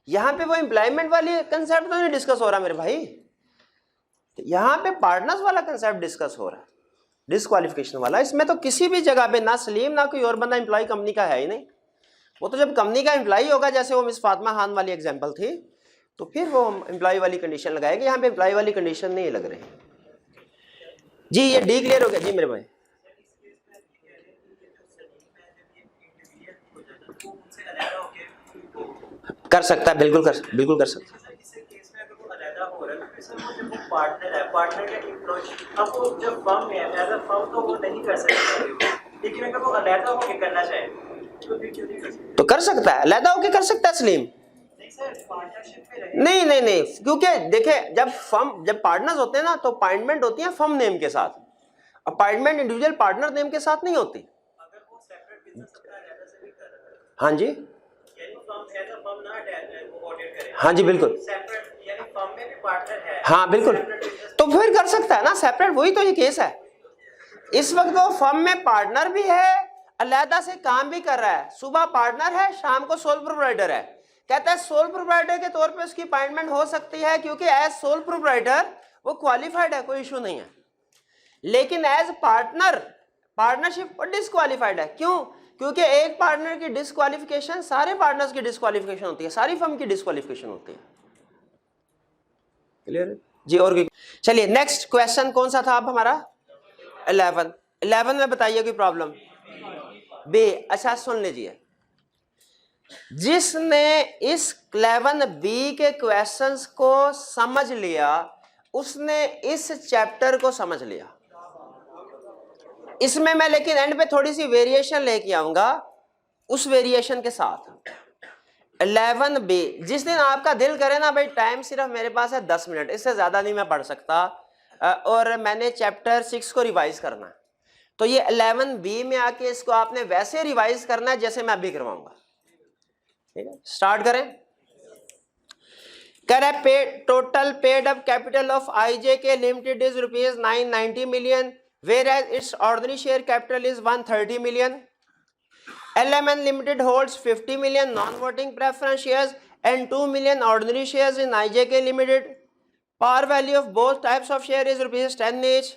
यहाँ पे वो एम्प्लॉयमेंट वाली कंसेप्ट तो नहीं डिस्कस हो रहा मेरे भाई, यहाँ पे पार्टनर्स वाला कंसेप्ट डिस्कस हो रहा है, डिस्क्वालिफिकेशन वाला। इसमें तो किसी भी जगह पे ना सलीम ना कोई और बंदा एम्प्लॉय कंपनी का है ही नहीं। वो तो जब कंपनी का एम्प्लॉय होगा, जैसे वो मिस फातिमा खान वाली एग्जांपल थी, तो फिर वो एम्प्लॉय वाली कंडीशन लगाएगी। यहाँ पे एम्प्लॉय वाली कंडीशन नहीं लग रही जी। ये डी क्लियर हो गया जी मेरे भाई? कर सकता है, बिल्कुल कर सकता है। पार्टनर है, पार्टनर या एम्प्लॉय, अब वो जब फर्म है एज अ फर्म तो वो नहीं कर सकता, लेकिन अगर वो अलहदा होकर करना चाहे तो फिर क्यों नहीं कर सकता? तो कर सकता है, अलहदा होकर कर सकता है सलीम। नहीं सर, पार्टनरशिप में रहे। नहीं, क्योंकि देखे जब पार्टनर्स होते हैं ना तो अपॉइंटमेंट होती है फर्म नेम के साथ, अपॉइंटमेंट इंडिविजुअल पार्टनर नेम के साथ नहीं होती। अगर वो सेपरेट बिजनेस अपना अलहदा से भी कर रहा है, हाँ जी, यानी फर्म एज अ फर्म ना वो ऑडिट करे। हाँ जी बिल्कुल, सेपरेट यानी फर्म में भी पार्टनर है। हाँ बिल्कुल, तो फिर कर सकता है ना सेपरेट। वही तो ये केस है। इस वक्त वो फर्म में पार्टनर भी है, अलहदा से काम भी कर रहा है। सुबह पार्टनर है, शाम को सोल प्रोप्राइटर है। कहता है सोल प्रोप्राइटर के तौर पे उसकी अपॉइंटमेंट हो सकती है क्योंकि एज सोल प्रोप्राइटर वो क्वालिफाइड है, कोई इशू नहीं है। लेकिन एज पार्टनर पार्टनरशिप पर डिस्क्वालिफाइड है। क्यों? क्योंकि एक पार्टनर की डिस्क्वालिफिकेशन सारे पार्टनर्स की डिस्क्वालिफिकेशन होती है, सारी फर्म की डिस्क्वालिफिकेशन होती है। क्लियर जी? और चलिए नेक्स्ट क्वेश्चन कौन सा था अब हमारा? 11 में बताइए कोई प्रॉब्लम? बी। अच्छा सुन लीजिए, जिसने इस 11B के क्वेश्चंस को समझ लिया उसने इस चैप्टर को समझ लिया। इसमें मैं लेकिन एंड पे थोड़ी सी वेरिएशन लेके आऊंगा, उस वेरिएशन के साथ। 11B, जिस दिन आपका दिल करे ना भाई, टाइम सिर्फ मेरे पास है 10 मिनट, इससे ज्यादा नहीं मैं पढ़ सकता, और मैंने चैप्टर 6 को रिवाइज करना है, तो ये 11B में आके इसको आपने वैसे रिवाइज करना है जैसे मैं अभी करवाऊंगा। ठीक है, स्टार्ट करें। कह रहा है total paid up capital of IJK limited is ₹990 million, whereas its ordinary share capital is 130 million. LMN Limited holds 50 million non-voting preference shares and 2 million ordinary shares in IJK Limited. Par value of both types of share is ₹10 each.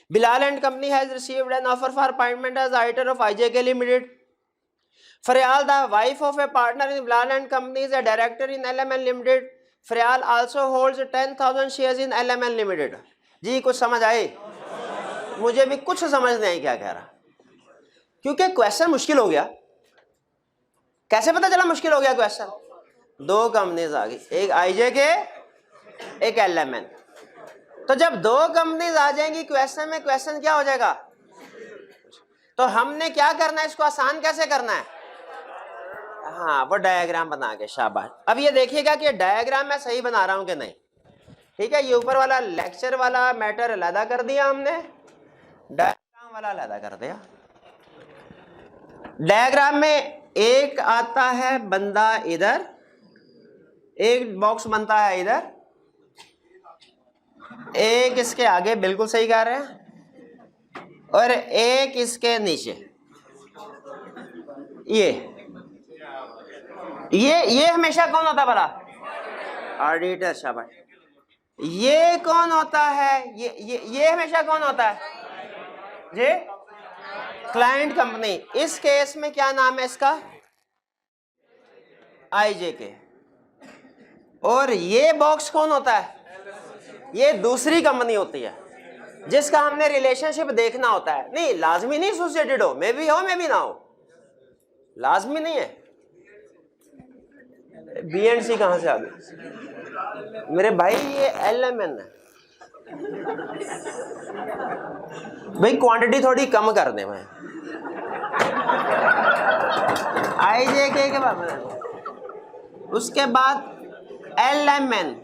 Bilal and company has received an offer for appointment as auditor of IJK Limited. Faryal, the wife of a partner in Bilal and company, is a director in LMN Limited. Faryal also holds 10,000 shares in LMN Limited. जी कुछ समझ आए? मुझे भी कुछ समझ नहीं क्या कह रहा, क्योंकि क्वेश्चन मुश्किल हो गया। कैसे पता चला मुश्किल हो गया क्वेश्चन? दो कंपनीज आ गई, एक आईजेके एक एलएमएन। तो जब दो कंपनीज आ जाएंगी क्वेश्चन में, क्वेश्चन क्या हो जाएगा? तो हमने क्या करना है, इसको आसान कैसे करना है? हाँ, वो डायग्राम बना के, शाबाश। अब ये देखिएगा कि डायग्राम मैं सही बना रहा हूं कि नहीं। ठीक है, ये ऊपर वाला लेक्चर वाला मैटर अलग कर दिया हमने, डायग्राम वाला अलग कर दिया। डायग्राम में एक आता है बंदा इधर, एक बॉक्स बनता है इधर, एक इसके आगे, बिल्कुल सही कह रहे हैं, और एक इसके नीचे। ये हमेशा कौन होता है भला? ऑडिटर, शाबाश। ये कौन होता है? ये हमेशा कौन होता है? जी, क्लाइंट कंपनी। इस केस में क्या नाम है इसका? आईजेके। और ये बॉक्स कौन होता है? ये दूसरी कंपनी होती है जिसका हमने रिलेशनशिप देखना होता है। नहीं, लाजमी नहीं एसोसिएटेड हो, मे भी हो मे भी ना हो, लाजमी नहीं है। बी एंड सी कहां से आ गई मेरे भाई? ये एलएमएन है भाई, क्वांटिटी थोड़ी कम कर दे भाई। आईजेके के बाद उसके बाद एलएमएन।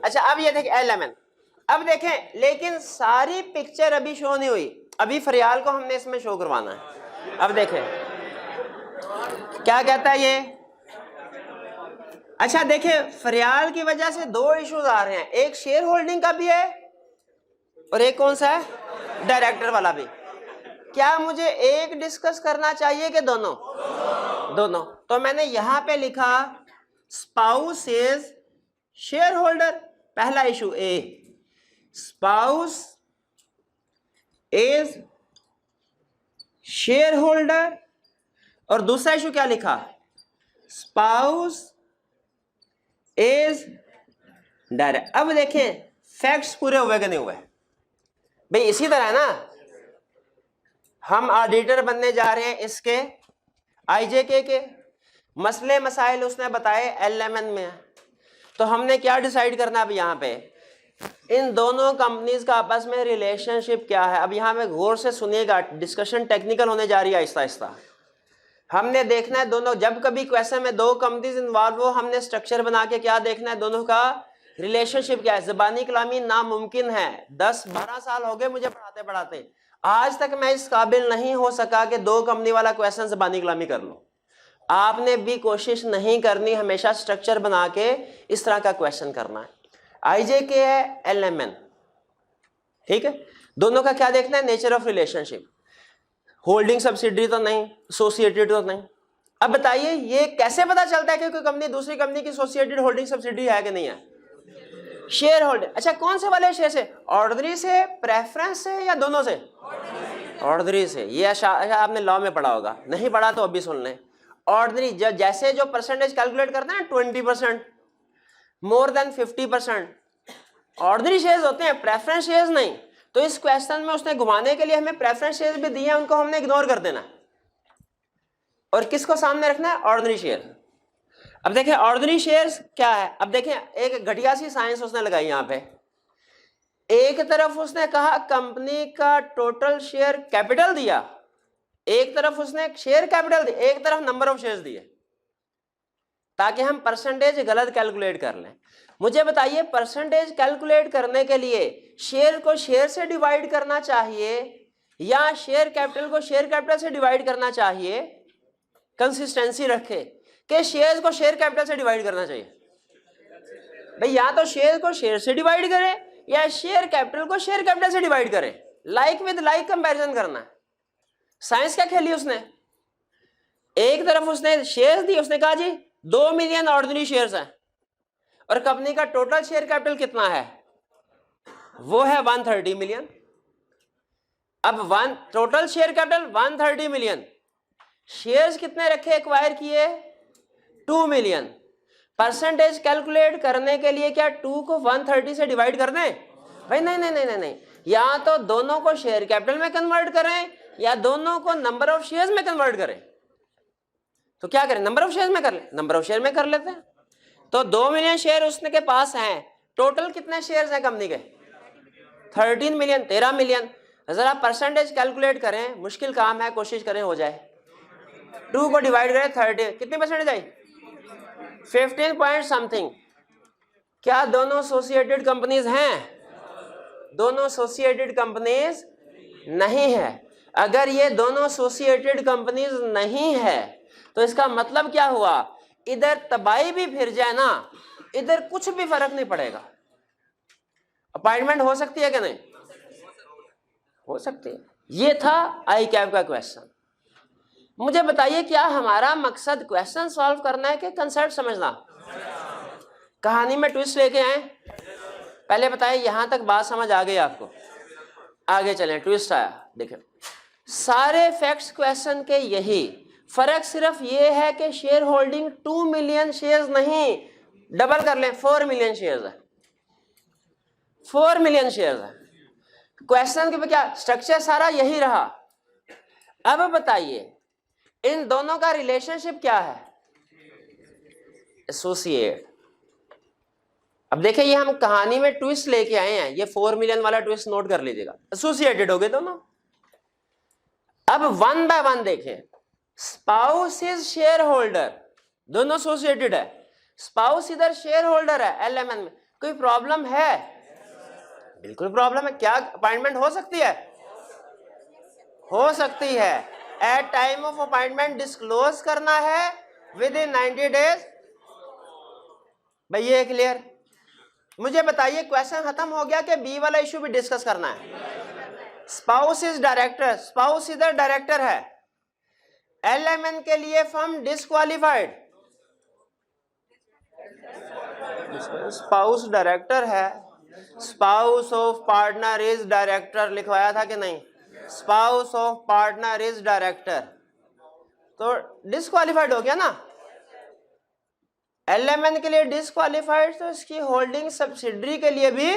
अच्छा, अब ये देखें एलएमएन। अब देखें, लेकिन सारी पिक्चर अभी शो नहीं हुई, अभी फरियाल को हमने इसमें शो करवाना है। अब देखें क्या कहता है ये। अच्छा देखें, फरियाल की वजह से दो इश्यूज आ रहे हैं, एक शेयर होल्डिंग का भी है और एक कौन सा है? डायरेक्टर वाला भी। क्या मुझे एक डिस्कस करना चाहिए कि दोनों? दोनों। तो मैंने यहां पे लिखा स्पाउस इज शेयर होल्डर, पहला issue A, spouse is share holder, और दूसरा इशू क्या लिखा? Spouse is direct. अब देखें फैक्ट्स पूरे हुए कि नहीं हुए भाई? इसी तरह है ना, हम ऑडिटर बनने जा रहे हैं इसके आईजेके के, मसले मसाइल उसने बताए एलएमएन में है। तो हमने क्या डिसाइड करना है अब यहाँ पे? इन दोनों कंपनीज का आपस में रिलेशनशिप क्या है। अब यहाँ पे गौर से सुनिएगा, डिस्कशन टेक्निकल होने जा रही है आहिस्ता आहिस्ता। हमने देखना है दोनों, जब कभी क्वेश्चन में दो कंपनीज इन्वॉल्व हो, हमने स्ट्रक्चर बना के क्या देखना है? दोनों का रिलेशनशिप क्या है। ज़बानी कलामी नामुमकिन है। 10-12 साल हो गए मुझे पढ़ाते पढ़ाते, आज तक मैं इस काबिल नहीं हो सका कि दो कंपनी वाला क्वेश्चन ज़बानी कलामी कर लो। आपने भी कोशिश नहीं करनी, हमेशा स्ट्रक्चर बना के इस तरह का क्वेश्चन करना है। आईजेके है, एलएमएन, ठीक है। दोनों का क्या देखना है? Nature of relationship. Holding subsidy तो नहीं, एसोसिएटेड तो नहीं। अब बताइए ये कैसे पता चलता है कि कोई कंपनी दूसरी कंपनी की एसोसिएटेड होल्डिंग सब्सिडी है कि नहीं है? Share holder. अच्छा, कौन से वाले शेयर से? ऑर्डिनरी से, प्रेफरेंस से, या दोनों से? ऑर्डिनरी से। ये आपने लॉ में पढ़ा होगा, नहीं पढ़ा तो अभी सुन लें। ऑर्डिनरी जैसे जो परसेंटेज कैलकुलेट करते हैं 20%, मोर देन 50%, ऑर्डिनरी शेयर्स होते हैं, प्रेफरेंस शेयर्स नहीं। तो इस क्वेश्चन में उसने घुमाने के लिए हमें प्रेफरेंस शेयर्स भी दिए हैं, उनको हमने इग्नोर कर देना और किसको सामने रखना है? Ordinary share. अब देखें ऑर्डिनरी शेयर्स क्या है। अब देखें एक घटिया सी साइंस उसने लगाई यहाँ पे। एक तरफ उसने कहा कंपनी का टोटल शेयर कैपिटल दिया, एक तरफ उसने शेयर कैपिटल दी, एक तरफ नंबर ऑफ शेयर्स दिए, ताकि हम परसेंटेज गलत कैलकुलेट कर लें। मुझे बताइए, परसेंटेज कैलकुलेट करने के लिए शेयर को शेयर से डिवाइड करना चाहिए या शेयर कैपिटल को शेयर कैपिटल से डिवाइड करना चाहिए? कंसिस्टेंसी रखे कि शेयर्स को शेयर कैपिटल से डिवाइड करना चाहिए भाई। या तो शेयर को शेयर से डिवाइड करे या शेयर कैपिटल को शेयर कैपिटल से डिवाइड करे। लाइक विद लाइक कंपैरिजन करना है। साइंस क्या खेली उसने? एक तरफ उसने शेयर्स दी, उसने कहा जी 2 मिलियन ऑर्डिनरी शेयर्स हैं, और कंपनी का टोटल शेयर कैपिटल कितना है, वो है 130 मिलियन। अब total share capital 130 million, shares कितने रखे, एक्वायर किए 2 मिलियन। परसेंटेज कैलकुलेट करने के लिए क्या 2 को 130 से डिवाइड कर दें? भाई नहीं नहीं नहीं नहीं नहीं, या तो दोनों को शेयर कैपिटल में कन्वर्ट करें या दोनों को नंबर ऑफ शेयर्स में कन्वर्ट करें। तो क्या करें, नंबर ऑफ शेयर्स में कर ले, नंबर ऑफ शेयर में कर लेते हैं। तो 2 मिलियन शेयर उसने के पास हैं, टोटल कितने शेयर्स हैं कंपनी के, 13 मिलियन, 13 मिलियन। जरा परसेंटेज कैलकुलेट करें, मुश्किल काम है, कोशिश करें हो जाए। 2 को डिवाइड करें 30, कितनी परसेंटेज आई, 15 पॉइंट समथिंग। क्या दोनों एसोसिएटेड कंपनीज हैं? दोनों एसोसिएटेड कंपनीज नहीं है। अगर ये दोनों एसोसिएटेड कंपनीज नहीं है तो इसका मतलब क्या हुआ, इधर तबाही भी फिर जाए ना, इधर कुछ भी फर्क नहीं पड़ेगा। अपॉइंटमेंट हो सकती है कि नहीं, हो सकती है। ये था आई कैप का क्वेश्चन। मुझे बताइए, क्या हमारा मकसद क्वेश्चन सॉल्व करना है कि कंसेप्ट समझना? कहानी में ट्विस्ट लेके आए, पहले बताइए यहां तक बात समझ आ गई आपको? आगे चलें, ट्विस्ट आया। देखिए सारे फैक्ट्स क्वेश्चन के यही, फर्क सिर्फ ये है कि शेयर होल्डिंग 2 मिलियन शेयर्स नहीं, डबल कर लें 4 मिलियन शेयर्स है, 4 मिलियन शेयर्स है। क्वेश्चन के क्या स्ट्रक्चर सारा यही रहा। अब बताइए इन दोनों का रिलेशनशिप क्या है, एसोसिएट। अब देखिए ये हम कहानी में ट्विस्ट लेके आए हैं, ये 4 मिलियन वाला ट्विस्ट नोट कर लीजिएगा, एसोसिएटेड हो गए दोनों। अब 1 बाय 1 देखें, स्पाउस इज शेयर होल्डर, दोनों एसोसिएटेड है, स्पाउस इधर शेयर होल्डर है LMN में, कोई प्रॉब्लम है? बिल्कुल प्रॉब्लम है। क्या अपॉइंटमेंट हो सकती है? हो सकती है। At time of appointment disclose करना है विद इन 90 डेज। भाई ये क्लियर? मुझे बताइए क्वेश्चन खत्म हो गया कि बी वाला इशू भी डिस्कस करना है। स्पाउस इज डायरेक्टर, स्पाउस इधर डायरेक्टर है, LMN के लिए फर्म डिस्क्वालिफाइड, स्पाउस डायरेक्टर है, spouse of partner is director लिखवाया था कि नहीं, spouse of partner is director, तो डिस्क्वालिफाइड हो गया ना। LMN के लिए डिस्क्वालिफाइड, तो इसकी होल्डिंग सब्सिडरी के लिए भी।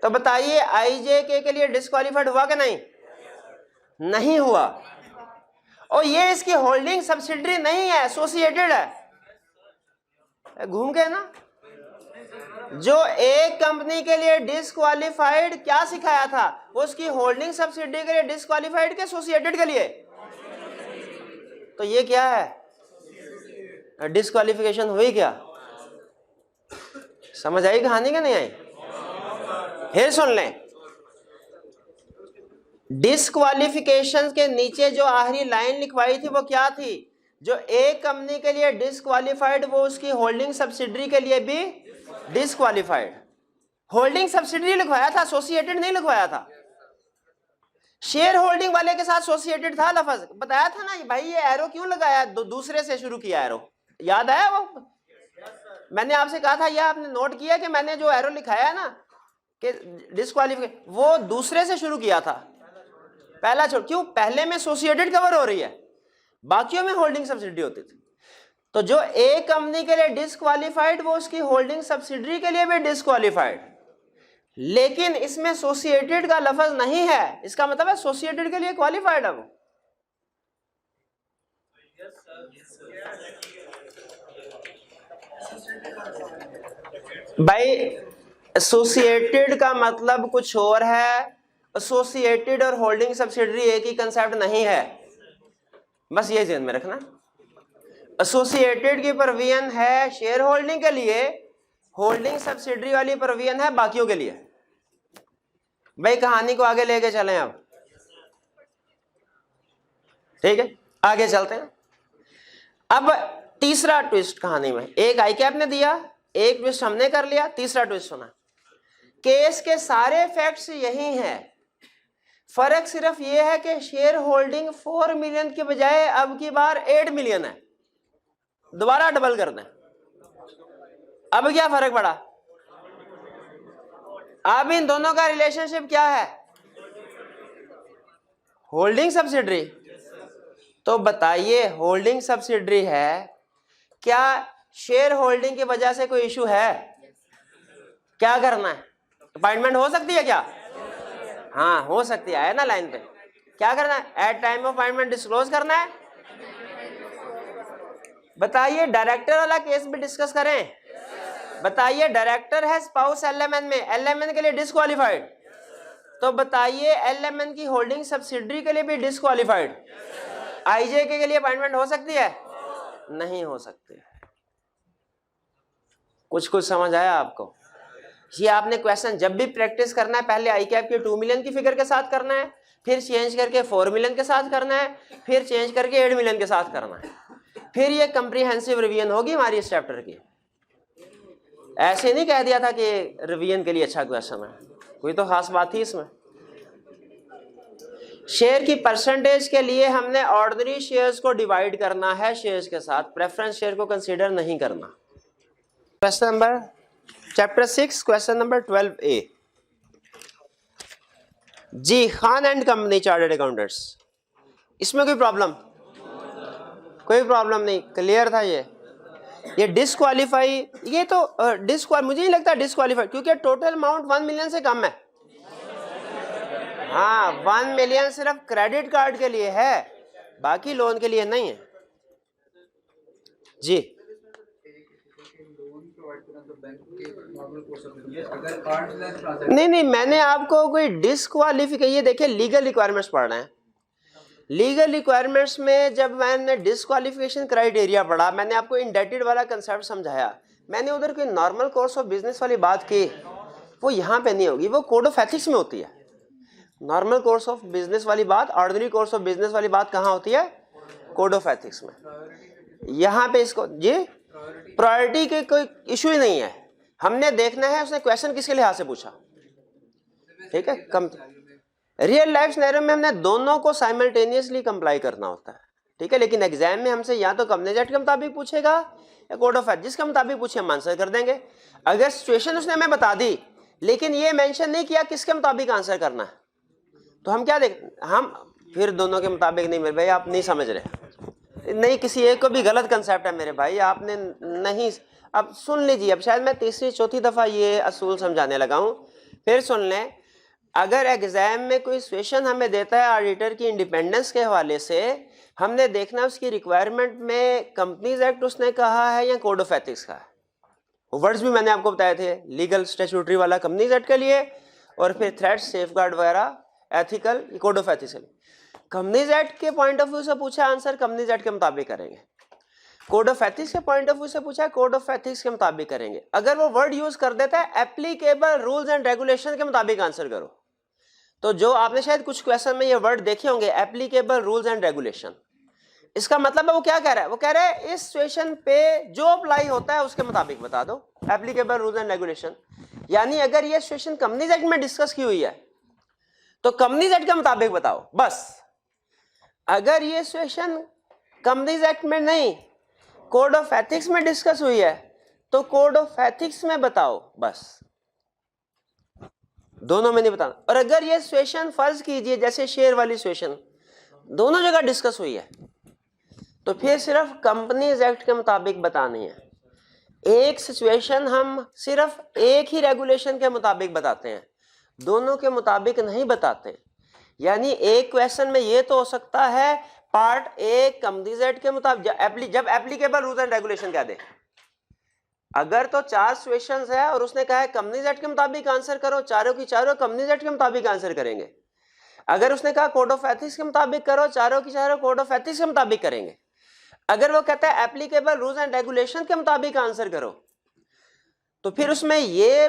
तो बताइए IJK के लिए डिस्क्वालिफाइड हुआ कि नहीं? नहीं हुआ। और ये इसकी होल्डिंग सब्सिडरी नहीं है, एसोसिएटेड है। घूम गए ना। जो एक कंपनी के लिए डिस्क्वालिफाइड क्या सिखाया था, वो उसकी होल्डिंग सब्सिडरी के लिए डिस्क्वालिफाइड के एसोसिएटेड के लिए। तो ये क्या है, डिस्क्वालिफिकेशन हुई क्या? समझ आई कहानी कि नहीं आई? फिर सुन लें, डिस्क्वालिफिकेशन के नीचे जो आखिरी लाइन लिखवाई थी वो क्या थी, जो एक कंपनी के लिए डिस्क्वालिफाइड वो उसकी होल्डिंग सब्सिडरी के लिए भी डिस्क्वालिफाइड। होल्डिंग सब्सिडरी लिखवाया था, एसोसिएटेड नहीं लिखवाया था। शेयर होल्डिंग वाले के साथ एसोसिएटेड था लफ्ज, बताया था ना भाई। ये एरो क्यों लगाया, दूसरे से शुरू किया एरो, याद आया वो? मैंने आपसे कहा था, यह आपने नोट किया कि मैंने जो एरो लिखाया है ना कि डिस्क्वालिफिकेशन, वो दूसरे से शुरू किया था, पहला छोड़। क्यों? पहले में एसोसिएटेड कवर हो रही है, बाकियों में होल्डिंग सब्सिडरी होती थी। तो जो एक कंपनी के लिए डिस्क्वालिफाइड वो उसकी होल्डिंग सब्सिडरी के लिए भी डिस्क्वालिफाइड, लेकिन इसमें एसोसिएटेड का लफ्ज नहीं है, इसका मतलब है एसोसिएटेड के लिए क्वालिफाइड है वो। भाई एसोसिएटेड का मतलब कुछ और है, एसोसिएटेड और होल्डिंग सब्सिडरी एक ही कंसेप्ट नहीं है, बस ये ध्यान में रखना। एसोसिएटेड की प्रोविजन है शेयर होल्डिंग के लिए, होल्डिंग सब्सिडरी वाली प्रोविजन है बाकियों के लिए। भाई कहानी को आगे लेके चलें अब, ठीक है? आगे चलते हैं। अब तीसरा ट्विस्ट कहानी में, एक आई कैप ने दिया, एक ट्विस्ट हमने कर लिया, तीसरा ट्विस्ट सुना। केस के सारे फैक्ट्स यही हैं, फर्क सिर्फ ये है कि शेयर होल्डिंग 4 मिलियन के बजाय अब की बार 8 मिलियन है। दोबारा डबल कर दें, अब क्या फर्क पड़ा? अब इन दोनों का रिलेशनशिप क्या है? Holding subsidiary. तो बताइए, होल्डिंग सब्सिडरी है, क्या शेयर होल्डिंग की वजह से कोई इशू है? क्या करना है? अपॉइंटमेंट हो सकती है क्या? हाँ हो सकती है ना लाइन पे। क्या करना है? At time of appointment disclose करना है। बताइए, डायरेक्टर वाला केस भी डिस्कस करें। बताइए, डायरेक्टर है स्पाउस एलएमएन में, एलएमएन के लिए डिस्क्वालिफाइड, तो बताइए एलएमएन की होल्डिंग सब्सिडरी के लिए भी डिस्क्वालिफाइड, आईजे के लिए अपॉइंटमेंट हो सकती है? नहीं हो सकती। कुछ समझ आया आपको? ये आपने क्वेश्चन जब भी प्रैक्टिस करना है, पहले आई कैप के 2 मिलियन की फिगर के साथ करना है, फिर चेंज करके 4 मिलियन के साथ करना है, फिर चेंज करके 8 मिलियन के साथ करना है, फिर ये कंप्रीहेंसिव रिवीजन होगी हमारी इस चैप्टर की। ऐसे नहीं कह दिया था कि रिवीजन के लिए अच्छा क्वेश्चन है, कोई तो खास बात थी इसमें। शेयर की परसेंटेज के लिए हमने ऑर्डिनरी शेयर्स को डिवाइड करना है शेयर्स के साथ, प्रेफरेंस शेयर को कंसीडर नहीं करना। Question number chapter 6 question number 12A। जी, Khan and company chartered accountants, इसमें कोई प्रॉब्लम? कोई प्रॉब्लम नहीं, क्लियर था ये डिस्क्वालीफाई, ये तो मुझे नहीं लगता डिस्क्वालीफाई, क्योंकि टोटल अमाउंट 1 मिलियन से कम है। हाँ 1 मिलियन सिर्फ क्रेडिट कार्ड के लिए है, बाकी लोन के लिए नहीं है। जी नहीं, मैंने आपको कोई डिस्क्वालिफिकेशन, ये देखिए लीगल रिक्वायरमेंट्स पढ़ रहे हैं। लीगल रिक्वायरमेंट्स में जब मैंने डिस्क्वालिफिकेशन क्राइटेरिया पढ़ा, मैंने आपको इंडेटेड वाला कंसेप्ट समझाया, मैंने उधर कोई नॉर्मल कोर्स ऑफ बिजनेस वाली बात की, वो यहाँ पे नहीं होगी, वो कोड ऑफ एथिक्स में होती है। नॉर्मल कोर्स ऑफ बिजनेस वाली बात, ऑर्डिनरी कोर्स ऑफ बिजनेस वाली बात कहाँ होती है? कोड ऑफ एथिक्स में। यहाँ पे इसको जी प्रायोरिटी के कोई इशू ही नहीं है, हमने देखना है उसने क्वेश्चन किसके लिहाज से पूछा, ठीक है। कम रियल लाइफ सिनेरियो में हमने दोनों को साइमल्टेनियसली कंप्लाई करना होता है, ठीक है। लेकिन एग्जाम में हमसे या तो कंपनीज एक्ट के मुताबिक पूछेगा या कोड ऑफ एथिक्स जिसके मुताबिक पूछे हम आंसर कर देंगे। अगर सिचुएशन उसने हमें बता दी लेकिन ये मेंशन नहीं किया किसके मुताबिक आंसर करना है, तो हम क्या देख, हम फिर दोनों के मुताबिक नहीं, मेरे भाई आप नहीं समझ रहे, नहीं किसी एक को भी गलत कंसेप्ट है मेरे भाई, आपने नहीं। अब सुन लीजिए, अब शायद मैं तीसरी चौथी दफा ये असूल समझाने लगा हूं, फिर सुन लें। अगर एग्जाम में कोई सिचुएशन हमें देता है ऑडिटर की इंडिपेंडेंस के हवाले से, हमने देखना उसकी रिक्वायरमेंट में कंपनीज एक्ट उसने कहा है या कोड ऑफ एथिक्स का है। वर्ड्स भी मैंने आपको बताए थे, लीगल स्टैट्यूटरी वाला कंपनीज एक्ट के लिए, और फिर थ्रेट सेफगार्ड वगैरह एथिकल कोड ऑफ एथिक्स के लिए। कंपनीज एक्ट के पॉइंट ऑफ व्यू से पूछा आंसर कंपनीज एक्ट के मुताबिक करेंगे, कोड ऑफ एथिक्स के पॉइंट ऑफ व्यू से पूछा कोड ऑफ एथिक्स के मुताबिक करेंगे। अगर वो वर्ड यूज कर देता है एप्लीकेबल रूल्स एंड रेगुलेशन के मुताबिक आंसर करो, तो जो आपने शायद कुछ क्वेश्चन में ये वर्ड देखे होंगे एप्लीकेबल रूल्स एंड रेगुलेशन, इसका मतलब है वो क्या कह रहा है, वो कह रहा है इस सिचुएशन पे जो अप्लाई होता है उसके मुताबिक बता दो, एप्लीकेबल रूल्स एंड रेगुलेशन। यानी अगर ये सिचुएशन कंपनीज एक्ट में डिस्कस की हुई है तो कंपनीज एक्ट के मुताबिक बताओ बस। अगर ये सिचुएशन कंपनीज एक्ट में नहीं कोड ऑफ एथिक्स में डिस्कस हुई है तो कोड ऑफ एथिक्स में बताओ बस, दोनों में नहीं बताना। और अगर ये सिचुएशन फर्ज कीजिए जैसे शेयर वाली सिचुएशन दोनों जगह डिस्कस हुई है तो फिर सिर्फ कंपनीज एक्ट के मुताबिक बतानी है। एक सिचुएशन हम सिर्फ एक ही रेगुलेशन के मुताबिक बताते हैं, दोनों के मुताबिक नहीं बताते। यानी एक क्वेश्चन में ये तो हो सकता है पार्ट ए कंपनीज एक्ट के मुताबिक, जब एप्लीकेबल रूल्स एंड रेगुलेशन कह दे, अगर तो 4 सिचुएशंस है और उसने कहा है कंपनीज एक्ट के मुताबिक आंसर करो, चारों की चारों कंपनीज एक्ट के मुताबिक आंसर करेंगे। अगर उसने कहा कोड ऑफ एथिक्स के मुताबिक करो, चारों की चारों कोड ऑफ एथिक्स के मुताबिक करेंगे। अगर वो कहता है एप्लीकेबल रूल्स एंड रेगुलेशन के मुताबिक आंसर करो, तो फिर उसमें ये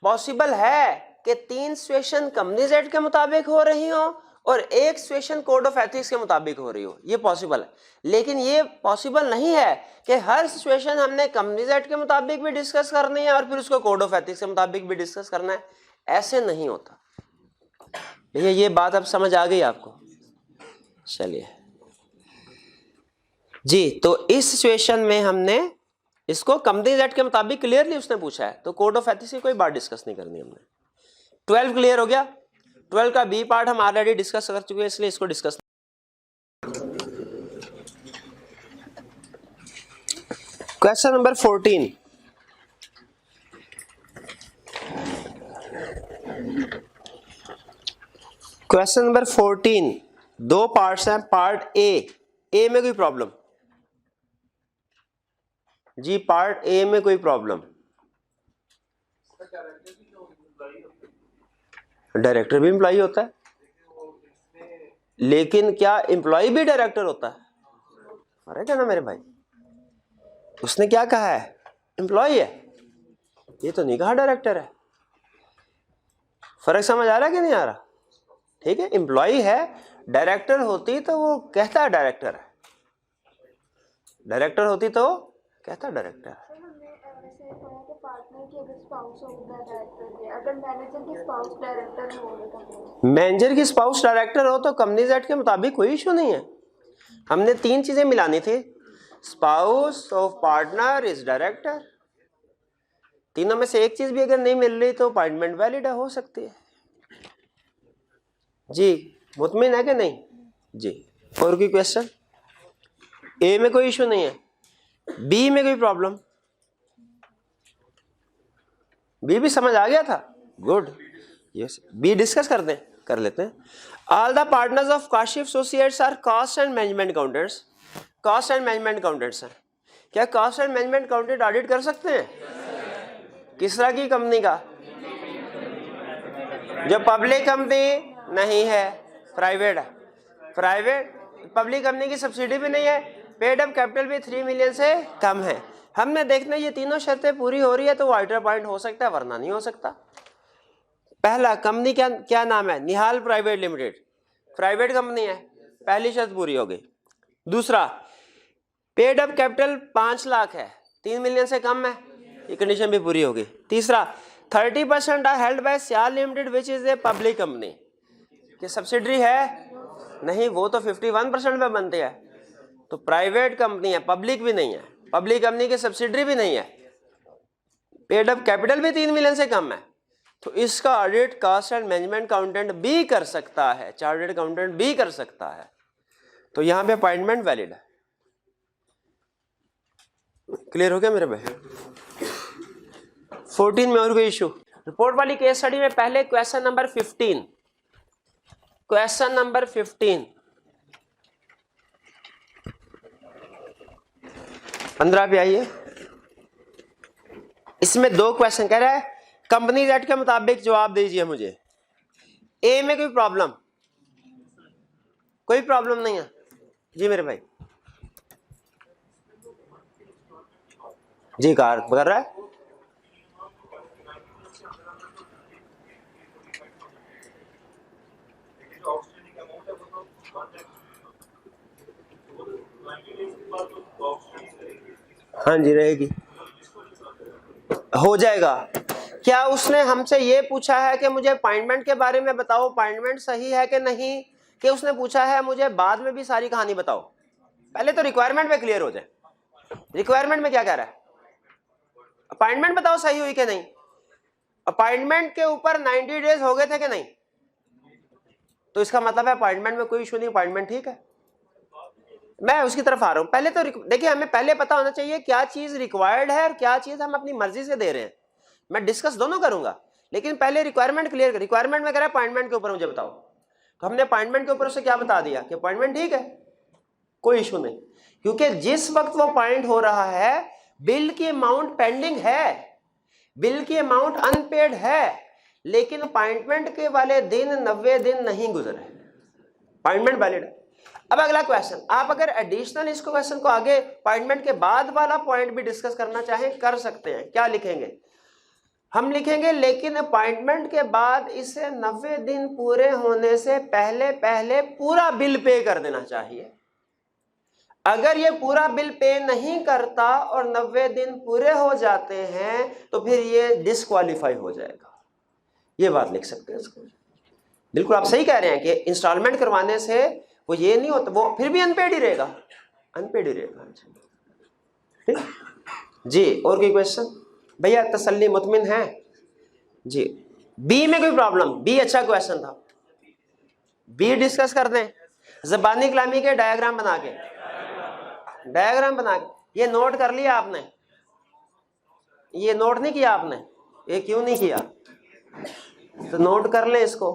पॉसिबल है कि 3 सिचुएशन कंपनीज एक्ट के मुताबिक हो रही हो और एक सिचुएशन कोड ऑफ एथिक्स के मुताबिक हो रही हो, ये पॉसिबल है। लेकिन ये पॉसिबल नहीं है कि हर सिचुएशन हमने कंपनीज एक्ट के मुताबिक भी डिस्कस करनी है और फिर उसको कोड ऑफ एथिक्स के मुताबिक भी डिस्कस करना है, ऐसे नहीं होता। भैया ये बात अब समझ आ गई आपको? चलिए जी, तो इस सिचुएशन में हमने इसको कंपनीज एक्ट के मुताबिक क्लियरली उसने पूछा है, तो कोड ऑफ एथिक्स की कोई बात डिस्कस नहीं करनी हमने। 12 क्लियर हो गया। 12 का बी पार्ट हम ऑलरेडी डिस्कस कर चुके हैं, इसलिए इसको discuss. Question number 14। Question number 14 दो पार्ट्स हैं। पार्ट ए में कोई प्रॉब्लम जी? पार्ट ए में कोई प्रॉब्लम? डायरेक्टर भी एम्प्लॉई होता है, लेकिन क्या एम्प्लॉय भी डायरेक्टर होता है? अरे क्या ना मेरे भाई, उसने क्या कहा है? एम्प्लॉय है, ये तो नहीं कहा डायरेक्टर है। फर्क समझ आ रहा है कि नहीं आ रहा? ठीक है, एम्प्लॉय है, डायरेक्टर होती तो वो कहता है डायरेक्टर है, डायरेक्टर होती तो कहता है डायरेक्टर है। मैनेजर की स्पाउस डायरेक्टर हो तो कंपनीज एक्ट के मुताबिक कोई इशू नहीं है। हमने 3 चीजें मिलानी थी, spouse of partner is director. तीनों में से एक चीज भी अगर नहीं मिल रही तो अपॉइंटमेंट वैलिड हो सकती है जी। मुतमिन है कि नहीं जी? और कोई क्वेश्चन? ए में कोई इशू नहीं है, बी में कोई प्रॉब्लम? बी भी समझ आ गया था, गुड। यस, बी डिस्कस कर लेते हैं। All the partners of Kashif associates are cost and management accountants. Cost and management accountants हैं। क्या cost and management accountant audit कर सकते हैं? किस तरह की कंपनी का? जो पब्लिक कंपनी नहीं है, प्राइवेट है। प्राइवेट पब्लिक कंपनी की सब्सिडी भी नहीं है, पेड अप कैपिटल भी 3 मिलियन से कम है। हमने देखना ये तीनों शर्तें पूरी हो रही है तो ऑडिटर पॉइंट हो सकता है, वरना नहीं हो सकता। पहला, कंपनी क्या नाम है? निहाल प्राइवेट लिमिटेड, प्राइवेट कंपनी है, पहली शर्त पूरी हो गई। दूसरा, पेड अप कैपिटल 5 लाख है, 3 मिलियन से कम है, ये कंडीशन भी पूरी हो गई। तीसरा, 30% are held by Sial limited which is a public company. कि सब्सिडरी है? नहीं, वो तो 51% में बनती है, तो प्राइवेट कंपनी है, पब्लिक भी नहीं है, पब्लिक कंपनी की सब्सिडरी भी नहीं है, पेड अप कैपिटल भी 3 मिलियन से कम है, तो इसका audit cost and management accountant भी कर सकता है, चार्टर्ड अकाउंटेंट भी कर सकता है, तो यहां पे अपॉइंटमेंट वैलिड है। क्लियर हो गया मेरे भाई? 14 में और कोई इशू? रिपोर्ट वाली केस स्टडी में पहले क्वेश्चन नंबर 15, क्वेश्चन नंबर 15 15 पे आइए। इसमें 2 क्वेश्चन कह रहा है, कंपनीज एक्ट के मुताबिक जवाब दीजिए मुझे। ए में कोई प्रॉब्लम? कोई प्रॉब्लम नहीं है जी मेरे भाई? जी कार कर रहा है। हाँ जी, रहेगी, हो जाएगा। क्या उसने हमसे ये पूछा है कि मुझे अपॉइंटमेंट के बारे में बताओ, अपॉइंटमेंट सही है कि नहीं, कि उसने पूछा है मुझे बाद में भी सारी कहानी बताओ? पहले तो रिक्वायरमेंट में क्लियर हो जाए। रिक्वायरमेंट में क्या कह रहा है? अपॉइंटमेंट बताओ सही हुई कि नहीं। अपॉइंटमेंट के ऊपर 90 डेज हो गए थे कि नहीं, तो इसका मतलब है अपॉइंटमेंट में कोई इशू नहीं, अपॉइंटमेंट ठीक है। मैं उसकी तरफ आ रहा हूं। पहले तो देखिए, हमें पहले पता होना चाहिए क्या चीज रिक्वायर्ड है और क्या चीज हम अपनी मर्जी से दे रहे हैं। मैं डिस्कस दोनों करूंगा, लेकिन पहले रिक्वायरमेंट क्लियर कर। रिक्वायरमेंट में कह रहा है अपॉइंटमेंट के ऊपर मुझे बताओ, तो हमने अपॉइंटमेंट के ऊपर उसे क्या बता दिया कि अपॉइंटमेंट ठीक है, कोई इशू नहीं, क्योंकि जिस वक्त वो अपॉइंट हो रहा है बिल की अमाउंट पेंडिंग है, बिल की अमाउंट अनपेड है, लेकिन अपॉइंटमेंट के वाले दिन 90 दिन नहीं गुजरे, अपॉइंटमेंट वैलिड है। अब अगला क्वेश्चन, आप अगर एडिशनल इसको क्वेश्चन को आगे अपॉइंटमेंट के बाद वाला पॉइंट भी डिस्कस करना चाहें कर सकते हैं। क्या लिखेंगे? हम लिखेंगे लेकिन अपॉइंटमेंट के बाद इसे 90 दिन पूरे होने से पहले पहले पूरा बिल पे कर देना चाहिए। अगर ये पूरा बिल पे नहीं करता और 90 दिन पूरे हो जाते हैं तो फिर ये डिस्क्वालीफाई हो जाएगा। ये बात लिख सकते हैं इसको। बिल्कुल आप सही कह रहे हैं कि इंस्टॉलमेंट करवाने से वो ये नहीं होता, वो फिर भी अनपेड ही रहेगा, अनपेड ही रहेगा। ठीक, जी और कोई क्वेश्चन भैया? तसल्ली मुतमिन है जी। बी में कोई प्रॉब्लम? बी अच्छा क्वेश्चन था, बी डिस्कस कर दें। ज़बानी कलामी के डायग्राम बना के, डायग्राम बना के, ये नोट कर लिया आपने? ये नोट नहीं किया आपने? ये क्यों नहीं किया? तो नोट कर लें इसको।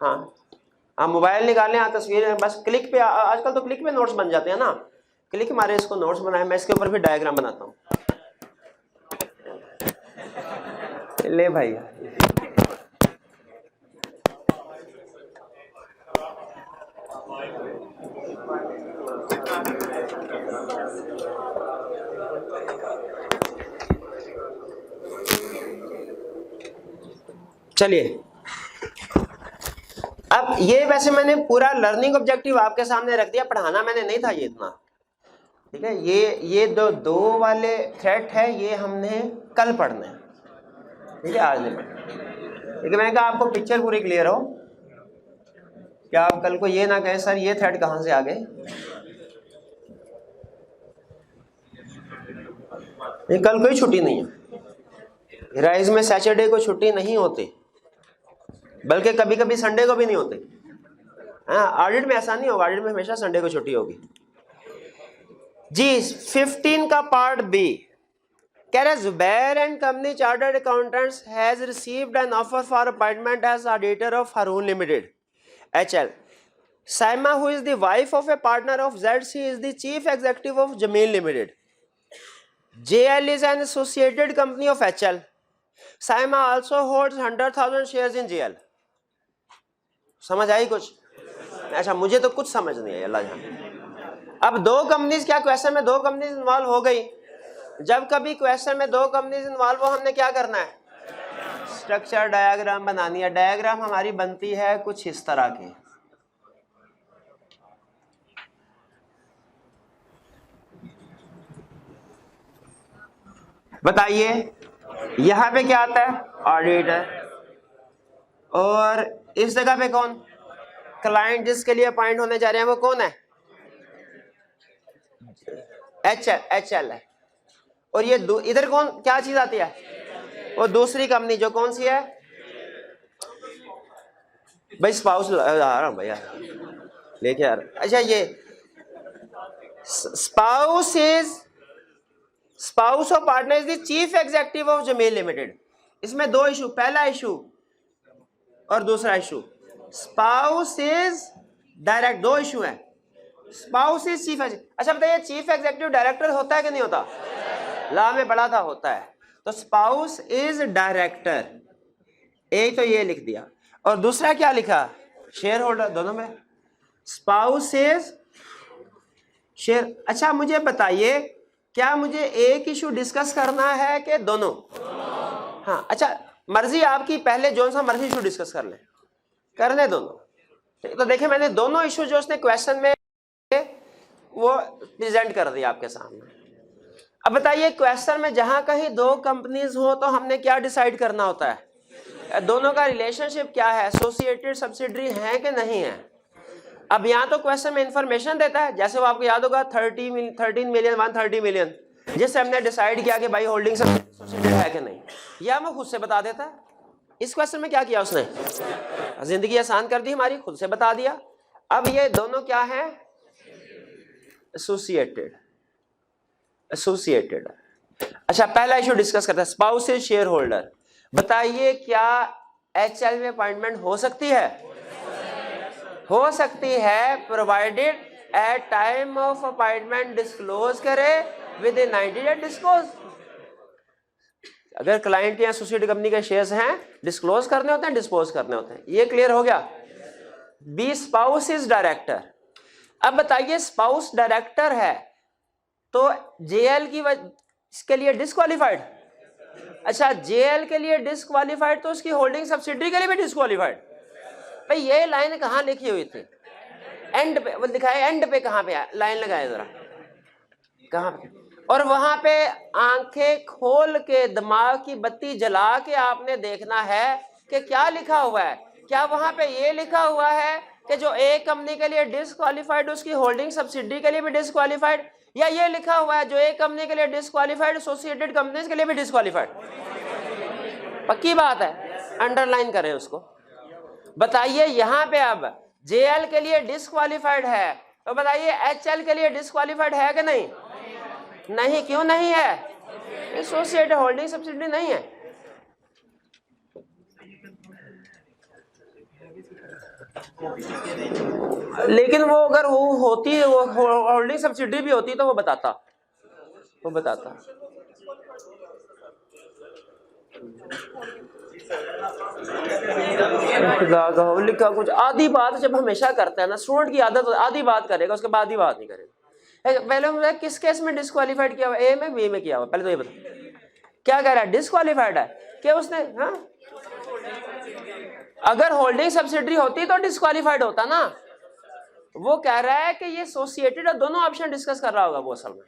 हाँ आप मोबाइल निकालें, आप तस्वीर बस क्लिक पे, आजकल तो क्लिक पे नोट्स बन जाते हैं ना, क्लिक मारे इसको नोट्स बनाए। मैं इसके ऊपर भी डायग्राम बनाता हूँ। ले भाई चलिए। अब ये वैसे मैंने पूरा लर्निंग ऑब्जेक्टिव आपके सामने रख दिया, पढ़ाना मैंने नहीं था ये इतना, ठीक है। ये दो वाले थ्रेट है, ये हमने कल पढ़ना है, ठीक है, आज नहीं पढ़ना। लेकिन मैंने कहा आपको पिक्चर पूरी क्लियर हो, क्या आप कल को ये ना कहें सर ये थ्रेट कहाँ से आ गए। ये कल कोई छुट्टी नहीं है, राइज में सैटरडे को छुट्टी नहीं होती, बल्कि कभी कभी संडे को भी नहीं होती। हाँ ऑडिट में ऐसा नहीं होगा, ऑडिट में हमेशा संडे को छुट्टी होगी जी। 15 का पार्ट बी कह रहे Zubair and company chartered accountants has received an offer for appointment as auditor of Haroon limited HL. Saima, who is the wife of a partner of ZC, is the chief executive of Jameel Limited. JL is an associated company of HL. Saima also holds 100,000 shares in JL. समझ आई कुछ? अच्छा मुझे तो कुछ समझ नहीं आई, अल्लाह जाने। अब दो कंपनीज, क्या क्वेश्चन में दो कंपनीज इन्वॉल्व हो गई? जब कभी क्वेश्चन में दो कंपनीज इन्वॉल्व हो, हमने क्या करना है? स्ट्रक्चर डायग्राम बनानी है। डायग्राम हमारी बनती है कुछ इस तरह की, बताइए यहां पे क्या आता है? ऑडिटर, और इस जगह पे कौन? क्लाइंट जिसके लिए अपॉइंट होने जा रहे हैं वो कौन है? HL है। और ये इधर कौन, क्या चीज आती है? वो दूसरी कंपनी जो कौन सी है भाई? स्पाउस आ रहा हूं भैया लेके आ रहा। अच्छा ये spouse of partner is the chief executive of Jameel limited. इसमें दो इशू, पहला इशू और दूसरा इशू। स्पाउस इज डायरेक्ट, दो इशू है। Spouse is chief. अच्छा बताइए चीफ एग्जीक्यूटिव डायरेक्टर होता है कि नहीं होता? लॉ में पढ़ा था, होता है। तो स्पाउस इज डायरेक्टर, एक तो ये लिख दिया, और दूसरा क्या लिखा? शेयर होल्डर, दोनों में। Spouse is share. अच्छा मुझे बताइए क्या मुझे एक इशू डिस्कस करना है कि दोनों? हाँ अच्छा मर्जी आपकी, पहले जो सा मर्जी इशू डिस्कस कर ले, करने दोनों। तो देखिए मैंने दोनों इशू जो उसने क्वेश्चन में वो प्रेजेंट कर दिया आपके सामने। अब बताइए क्वेश्चन में जहां कहीं दो कंपनीज हो तो हमने क्या डिसाइड करना होता है? दोनों का रिलेशनशिप क्या है, एसोसिएटेड सब्सिडरी है कि नहीं है। अब यहाँ तो क्वेश्चन में इंफॉर्मेशन देता है, जैसे वो आपको याद होगा 13 मिलियन 130 मिलियन, जिससे हमने डिसाइड किया कि भाई होल्डिंग सब्सिडरी है कि नहीं, या वो खुद से बता देता है। इस क्वेश्चन में क्या किया उसने? जिंदगी आसान कर दी हमारी, खुद से बता दिया। अब ये दोनों क्या है? एसोसिएटेड। अच्छा पहला इशू डिस्कस करते हैं, स्पाउस इज शेयर होल्डर। बताइए क्या HL में अपॉइंटमेंट हो सकती है? हो सकती है, provided eight time of appointment disclose करे विद इन 90 डेज डिस्क्लोज। अगर क्लाइंट के एसोसिएटेड कंपनी के शेयर्स हैं, डिस्क्लोज करने होते हैं, डिस्पोज करने होते हैं। ये क्लियर हो गया? B spouse is director. अब बताइए स्पाउस डायरेक्टर है तो JL की इसके लिए डिस्क्वालीफाइड। अच्छा JL के लिए डिस्क्वालीफाइड तो उसकी होल्डिंग सब्सिडरी के लिए भी डिस्क्वालीफाइड। भाई ये लाइन कहाँ लिखी हुई थी? एंड पे वो दिखाए, एंड पे कहाँ पे लाइन लगाए जरा, कहाँ पे? और वहां पे आंखें खोल के दिमाग की बत्ती जला के आपने देखना है कि क्या लिखा हुआ है। क्या वहां पे ये लिखा हुआ है कि जो एक कंपनी के लिए डिसक्वालीफाइड उसकी होल्डिंग सब्सिडी के लिए भी डिसक्वालीफाइड, या ये लिखा हुआ है जो एक कंपनी के लिए डिसक्वालीफाइड एसोसिएटेड कंपनीज के लिए भी डिसक्वालीफाइड? पक्की बात है, अंडरलाइन करें उसको। बताइए यहाँ पे अब जेएल के लिए डिसक्वालीफाइड है, तो बताइए एचएल के लिए डिसक्वालीफाइड है कि नहीं? नहीं, क्यों नहीं है? एसोसिएटेड होल्डिंग सब्सिडी नहीं है। लेकिन वो अगर वो होती, वो होल्डिंग सब्सिडी भी होती तो वो बताता। लिखा कुछ आधी बात जब हमेशा करता है ना, स्टूडेंट की आदत आधी बात करेगा उसके बाद ही बात नहीं करेगा। पहले मुझे किस केस में डिस्क्वालीफाइड किया हुआ? ए में, बी में किया हुआ? पहले तो ये बता, क्या कह रहा है? डिस्क्वालीफाइड है कि उसने, हाँ, अगर होल्डिंग सब्सिडी होती तो डिस्क्वालीफाइड होता ना। वो कह रहा है कि ये एसोसिएटेड, और दोनों ऑप्शन डिस्कस कर रहा होगा वो असल में,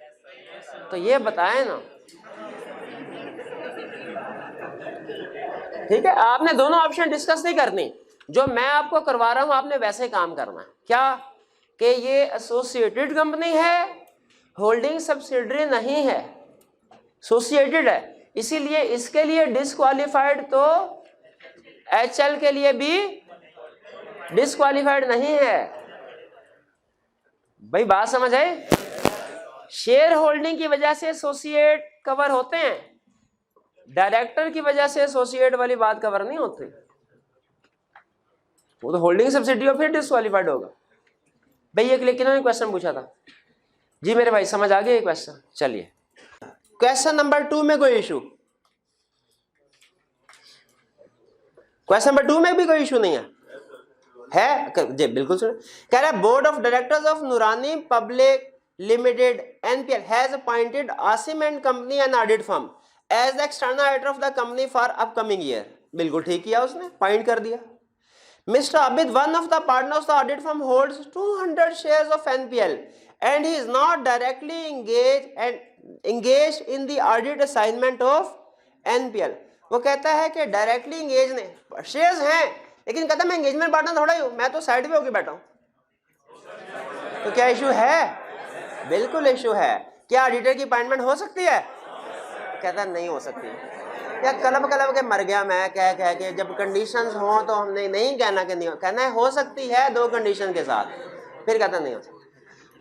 तो ये बताए ना। ठीक है, आपने दोनों ऑप्शन डिस्कस नहीं करनी, जो मैं आपको करवा रहा हूं आपने वैसे काम करना है। क्या कि ये एसोसिएटेड कंपनी है, होल्डिंग सब्सिडरी नहीं है, एसोसिएटेड है, इसीलिए इसके लिए डिस्क्वालीफाइड, तो एचएल के लिए भी डिस्क्वालीफाइड नहीं है। भाई बात समझ आए? शेयर होल्डिंग की वजह से एसोसिएट कवर होते हैं, डायरेक्टर की वजह से एसोसिएट वाली बात कवर नहीं होती। वो तो होल्डिंग सब्सिडी और फिर डिस्क्वालीफाइड होगा। भाई एक लेकिन उन्होंने क्वेश्चन पूछा था जी मेरे भाई, समझ आ गया ये क्वेश्चन? चलिए क्वेश्चन नंबर 2 में कोई इशू? क्वेश्चन नंबर 2 में भी कोई इशू नहीं है? जी बिल्कुल सुन। कह रहा है board of directors of Noorani public limited NPL has appointed Asim and company and audit firm as the external auditor of the company for upcoming year. बिल्कुल ठीक किया उसने, पॉइंट कर दिया। Mister Abid, one of the partners of the audit firm holds 200 shares of NPL and he is not directly engaged in the audit assignment of NPL। वो कहता है कि डायरेक्टली इंगेज नहीं, शेयर्स हैं, लेकिन कहता है मैं एंगेजमेंट पार्टनर थोड़ा ही हूं, मैं तो साइड पे होकर बैठा हूं। तो क्या इशू है? बिल्कुल इशू है। क्या ऑडिटर की अपॉइंटमेंट हो सकती है? कहता नहीं हो सकती। या कलब के मर गया मैं कह के, जब कंडीशंस हो तो हमने नहीं कहना कि नहीं, कहना है हो सकती है 2 कंडीशन के साथ, फिर कहता नहीं हो सकती।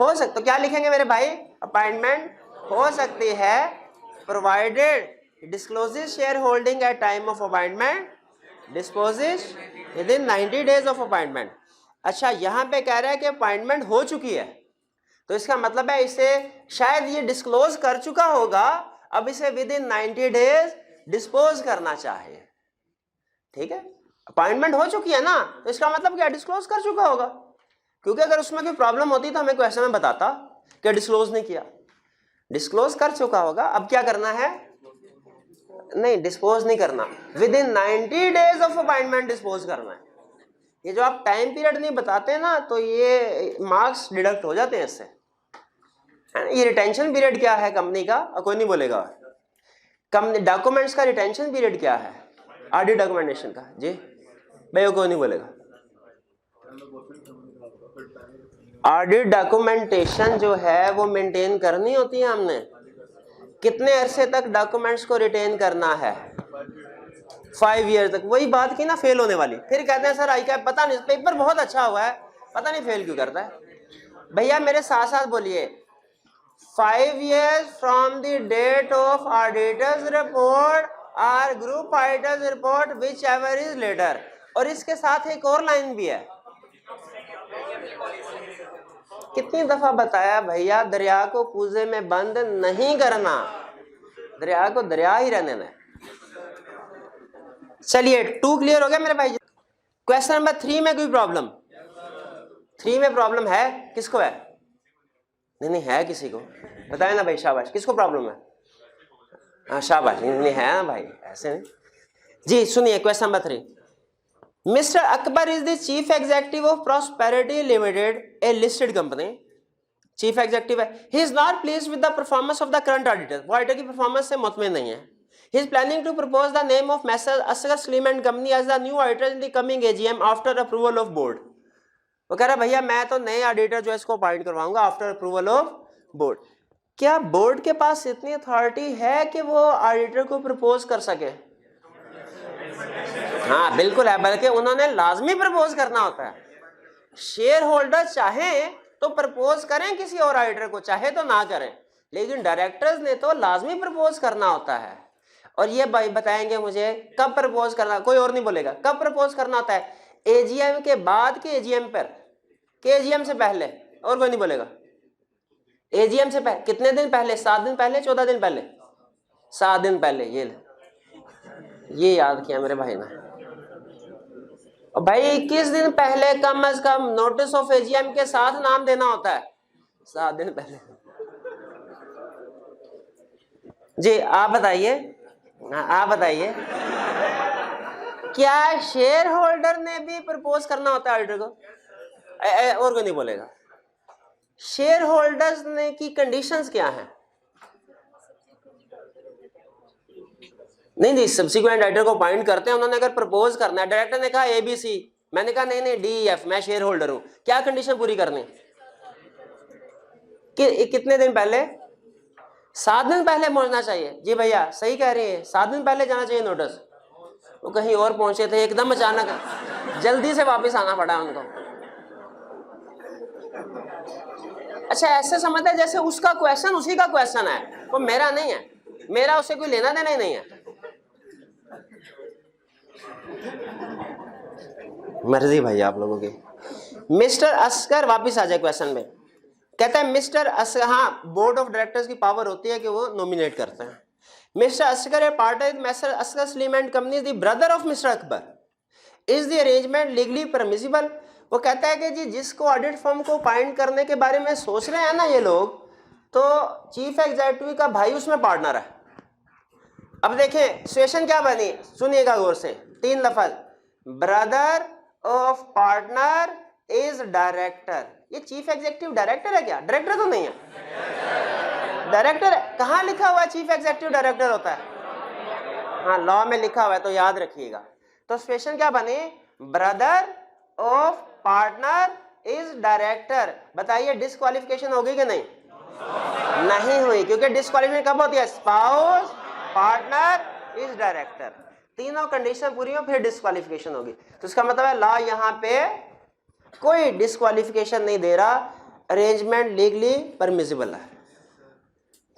हो सकता, तो क्या लिखेंगे मेरे भाई? अपॉइंटमेंट हो सकती है provided discloses share holding at time of appointment, disposes within 90 days of appointment. अच्छा, यहाँ पे कह रहा है कि अपॉइंटमेंट हो चुकी है, तो इसका मतलब है इसे शायद ये डिस्क्लोज कर चुका होगा, अब इसे विद इन 90 डेज डिस्पोज करना चाहिए। ठीक है, अपॉइंटमेंट हो चुकी है ना, तो इसका मतलब क्या? डिस्क्लोज कर चुका होगा, क्योंकि अगर उसमें कोई प्रॉब्लम होती तो हमें क्वेश्चन में बताता कि डिस्क्लोज नहीं किया। डिस्क्लोज कर चुका होगा, अब क्या करना है? नहीं, डिस्पोज नहीं करना, with in 90 days of appointment dispose करना है। ये जो आप टाइम पीरियड नहीं बताते ना, तो ये मार्क्स डिडक्ट हो जाते हैं इससे, है ना। ये रिटेंशन पीरियड क्या है कंपनी का? कोई नहीं बोलेगा। कंपनी डॉक्यूमेंट्स का रिटेंशन पीरियड क्या है? ऑडिट डॉक्यूमेंटेशन का जी भाई, कोई नहीं बोलेगा। ऑडिट डॉक्यूमेंटेशन जो है वो मेंटेन करनी होती है हमने। कितने अरसे तक डॉक्यूमेंट्स को रिटेन करना है? 5 ईयर तक। वही बात की ना फेल होने वाली। फिर कहते हैं सर आई क्या पता नहीं, पेपर बहुत अच्छा हुआ है, पता नहीं फेल क्यों करता है। भैया मेरे साथ साथ बोलिए, 5 years from the date of auditor's report or group auditor's report whichever is later। और इसके साथ एक और लाइन भी है, कितनी दफा बताया भैया, दरिया को कूजे में बंद नहीं करना, दरिया को दरिया ही रहने दें। चलिए 2 क्लियर हो गया मेरे भाई। क्वेश्चन नंबर 3 में कोई प्रॉब्लम? 3 में प्रॉब्लम है? किसको है? नहीं है किसी को? बताए ना भाई, शाबाश। किसको प्रॉब्लम है? हाँ शाबाश, नहीं है ना भाई, ऐसे नहीं जी। सुनिए question number 3। Mister Akbar is the chief executive of prosperity limited, a listed company. Chief executive है। He is not pleased with the performance of the current auditor. वो ऑडिटर की परफॉर्मेंस से मुतमिन नहीं है। He is planning to propose the name of messrs Asghar Salim and company as the new auditor in the coming AGM after approval of board. वो कह रहा भैया मैं तो नए ऑडिटर जो है इसको अपॉइंट करवाऊंगा आफ्टर अप्रूवल ऑफ बोर्ड। क्या बोर्ड के पास इतनी अथॉरिटी है कि वो ऑडिटर को प्रपोज कर सके? हाँ बिल्कुल है, बल्कि उन्होंने लाजमी प्रपोज करना होता है। शेयर होल्डर चाहे तो प्रपोज करें किसी और ऑडिटर को, चाहे तो ना करें, लेकिन डायरेक्टर्स ने तो लाजमी प्रपोज करना होता है। और ये भाई बताएंगे मुझे कब प्रपोज करना, कोई और नहीं बोलेगा, कब प्रपोज करना होता है? एजीएम के बाद के एजीएम पर, के एजीएम से पहले, और कोई नहीं बोलेगा। एजीएम से पहले कितने दिन पहले? 7 दिन पहले, 14 दिन पहले, 7 दिन पहले। ये याद किया मेरे भाई ने। और भाई 21 दिन पहले कम से कम नोटिस ऑफ एजीएम के साथ नाम देना होता है, 7 दिन पहले। जी आप बताइए, आप बताइए, क्या शेयर होल्डर ने भी प्रपोज करना होता है ऑडिटर को? और कोई नहीं बोलेगा। शेयर होल्डर्स ने की कंडीशंस क्या हैं? नहीं, सब्सिक्वेंट ऑडिटर को अपॉइंट करते हैं, उन्होंने अगर प्रपोज करना है, डायरेक्टर ने कहा ABC, मैंने कहा नहीं DEF, मैं शेयर होल्डर हूं, क्या कंडीशन पूरी करनी? कितने दिन पहले? 7 दिन पहले पहुंचना चाहिए। जी भैया सही कह रहे हैं, 7 दिन पहले जाना चाहिए नोटिस। वो कहीं और पहुंचे थे, एकदम अचानक जल्दी से वापस आना पड़ा उनको। अच्छा ऐसे समझते हैं जैसे उसका क्वेश्चन उसी का क्वेश्चन है, वो मेरा नहीं है, मेरा उससे कोई लेना देना ही नहीं है। मर्जी भाई आप लोगों की। मिस्टर असगर, वापिस आ जाए क्वेश्चन में, कहता है मिस्टर असगर, हाँ बोर्ड ऑफ डायरेक्टर्स की पावर होती है कि वो नॉमिनेट करते हैं। Mister Asghar a partner with mister Asghar Saleem and company, the brother of mister Akbar, is the arrangement legally permissible? वो कहता है कि जी जिसको ऑडिट फर्म को अपॉइंट करने के बारे में सोच रहे हैं ना ये लोग, तो चीफ एग्जीक्यूटिव का भाई उसमें पार्टनर है। अब देखें सिचुएशन क्या बनी, सुनिएगा गौर से, 3 लफ्ज, brother of partner is director. ये चीफ एग्जीक्यूटिव डायरेक्टर है क्या? डायरेक्टर तो नहीं है, डायरेक्टर है। कहाँ लिखा हुआ है चीफ एग्जीक्यूटिव डायरेक्टर होता है? हाँ लॉ में लिखा हुआ है, तो याद रखिएगा। तो सिचुएशन क्या बनी, brother of partner is director. बताइए डिस्क्वालिफिकेशन होगी कि नहीं? नहीं हुई, क्योंकि डिस्क्वालिफिकेशन कब होती है? स्पाउस, पार्टनर इज डायरेक्टर, तीनों कंडीशन पूरी हो फिर डिस्क्वालिफिकेशन होगी। तो इसका मतलब है लॉ यहाँ पे कोई डिस्क्वालिफिकेशन नहीं दे रहा, अरेंजमेंट लीगली परमिसिबल है।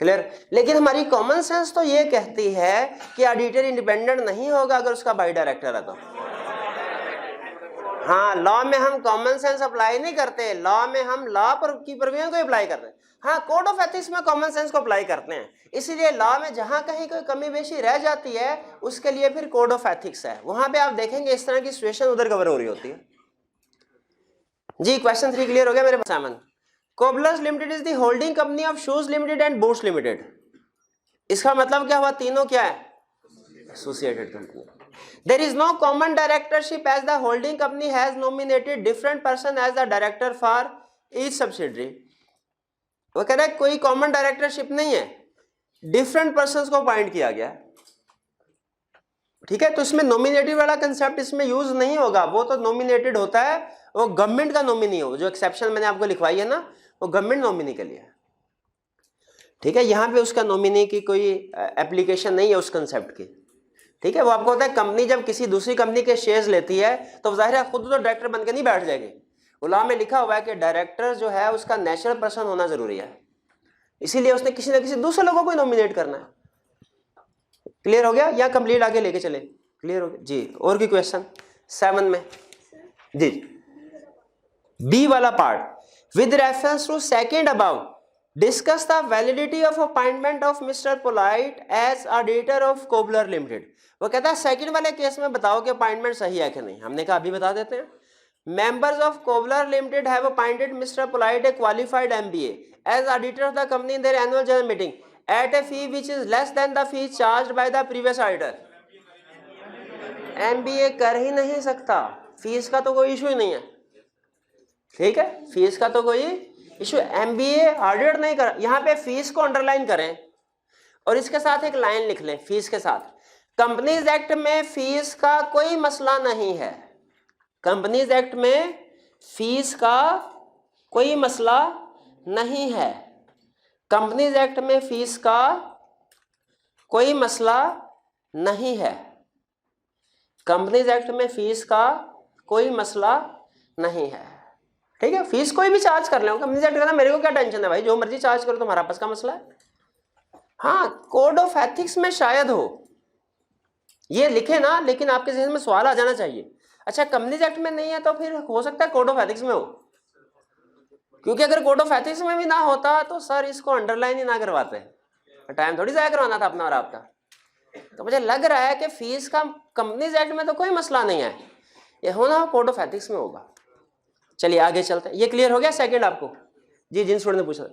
क्लियर? लेकिन हमारी कॉमन सेंस तो ये कहती है कि ऑडिटर इंडिपेंडेंट नहीं होगा अगर उसका भाई डायरेक्टर है तो। हाँ लॉ में हम कॉमन सेंस अप्लाई नहीं करते, लॉ में हम लॉ पर की प्रोविजन को अप्लाई करते हैं। हाँ कोड ऑफ एथिक्स में कॉमन सेंस को अप्लाई करते हैं, इसीलिए लॉ में जहां कहीं कोई कमी बेशी रह जाती है उसके लिए फिर कोड ऑफ एथिक्स है, वहां पे आप देखेंगे इस तरह की सिचुएशन उधर कवर हो रही होती है। जी क्वेश्चन 3 क्लियर हो गया मेरे सामने। Cobblers limited is the holding company of shoes limited and boots limited. इसका मतलब क्या हुआ, तीनों क्या है? Associated company. There is no common directorship as the holding company has nominated different person as the director for each subsidiary. वो कह रहा है कोई कॉमन डायरेक्टरशिप नहीं है, डिफरेंट पर्संस को अपॉइंट किया गया। ठीक है, तो इसमें नॉमिनेटेड वाला कंसेप्ट इसमें यूज नहीं होगा, वो तो नॉमिनेटेड होता है, वो गवर्नमेंट का नॉमिनी हो, जो एक्सेप्शन मैंने आपको लिखवाई है ना वो गवर्नमेंट नॉमिनी के लिए। ठीक है, यहाँ पे उसका नॉमिनी की कोई एप्लीकेशन नहीं है उस कंसेप्ट की। ठीक है, वो आपको होता है कंपनी जब किसी दूसरी कंपनी के शेयर्स लेती है तो जाहिर है खुद तो डायरेक्टर बनकर नहीं बैठ जाएगी। उला में लिखा हुआ है कि डायरेक्टर जो है उसका नेचुरल पर्सन होना जरूरी है, इसीलिए उसने किसी ना किसी दूसरे लोगों को नॉमिनेट करना है। क्लियर हो गया या कंप्लीट आगे लेके चले? क्लियर हो गया जी। और भी क्वेश्चन 7 में जी, बी वाला part, with reference to second above discuss the validity of appointment of mister Polite as auditor of Cobbler limited. वो कहता है सेकंड वाले केस में बताओ कि अपॉइंटमेंट सही है कि नहीं। हमने कहा अभी बता देते हैं। Members of Cobbler limited have appointed mister Polite a qualified MBA as auditor of the company in their annual general meeting at a fee which is less than the fee charged by the previous auditor. MBA कर ही नहीं सकता, fees का तो कोई issue ही नहीं है। ठीक है, फीस का तो कोई इशू, MBA ऑडिट नहीं कर। यहाँ पे फीस को अंडरलाइन करें और इसके साथ एक लाइन लिख लें फीस के साथ। कंपनीज एक्ट में फीस का कोई मसला नहीं है, कंपनीज एक्ट में फीस का कोई मसला नहीं है। कंपनीज एक्ट में फीस का कोई मसला नहीं है। कंपनीज एक्ट में फीस का कोई मसला नहीं है। ठीक है, फीस कोई भी चार्ज कर ले, कंपनीज एक्ट कहता मेरे को क्या टेंशन है भाई, जो मर्जी चार्ज करो, तुम्हारा आपस का मसला है। हाँ, कोड ऑफ एथिक्स में शायद हो ये लिखे ना, लेकिन आपके जहन में सवाल आ जाना चाहिए, अच्छा कंपनीज एक्ट में नहीं है तो फिर हो सकता है कोड ऑफ एथिक्स में हो, क्योंकि अगर कोड ऑफ एथिक्स में भी ना होता तो सर इसको अंडरलाइन ही ना करवाते, टाइम थोड़ी जाया करवाना था अपना और आपका। तो मुझे लग रहा है कि फीस का कंपनीज एक्ट में तो कोई मसला नहीं है, ये होना कोड ऑफ एथिक्स में होगा। चलिए आगे चलते हैं। ये क्लियर हो गया सेकंड आपको? जी, जिन स्टूडेंट ने पूछा।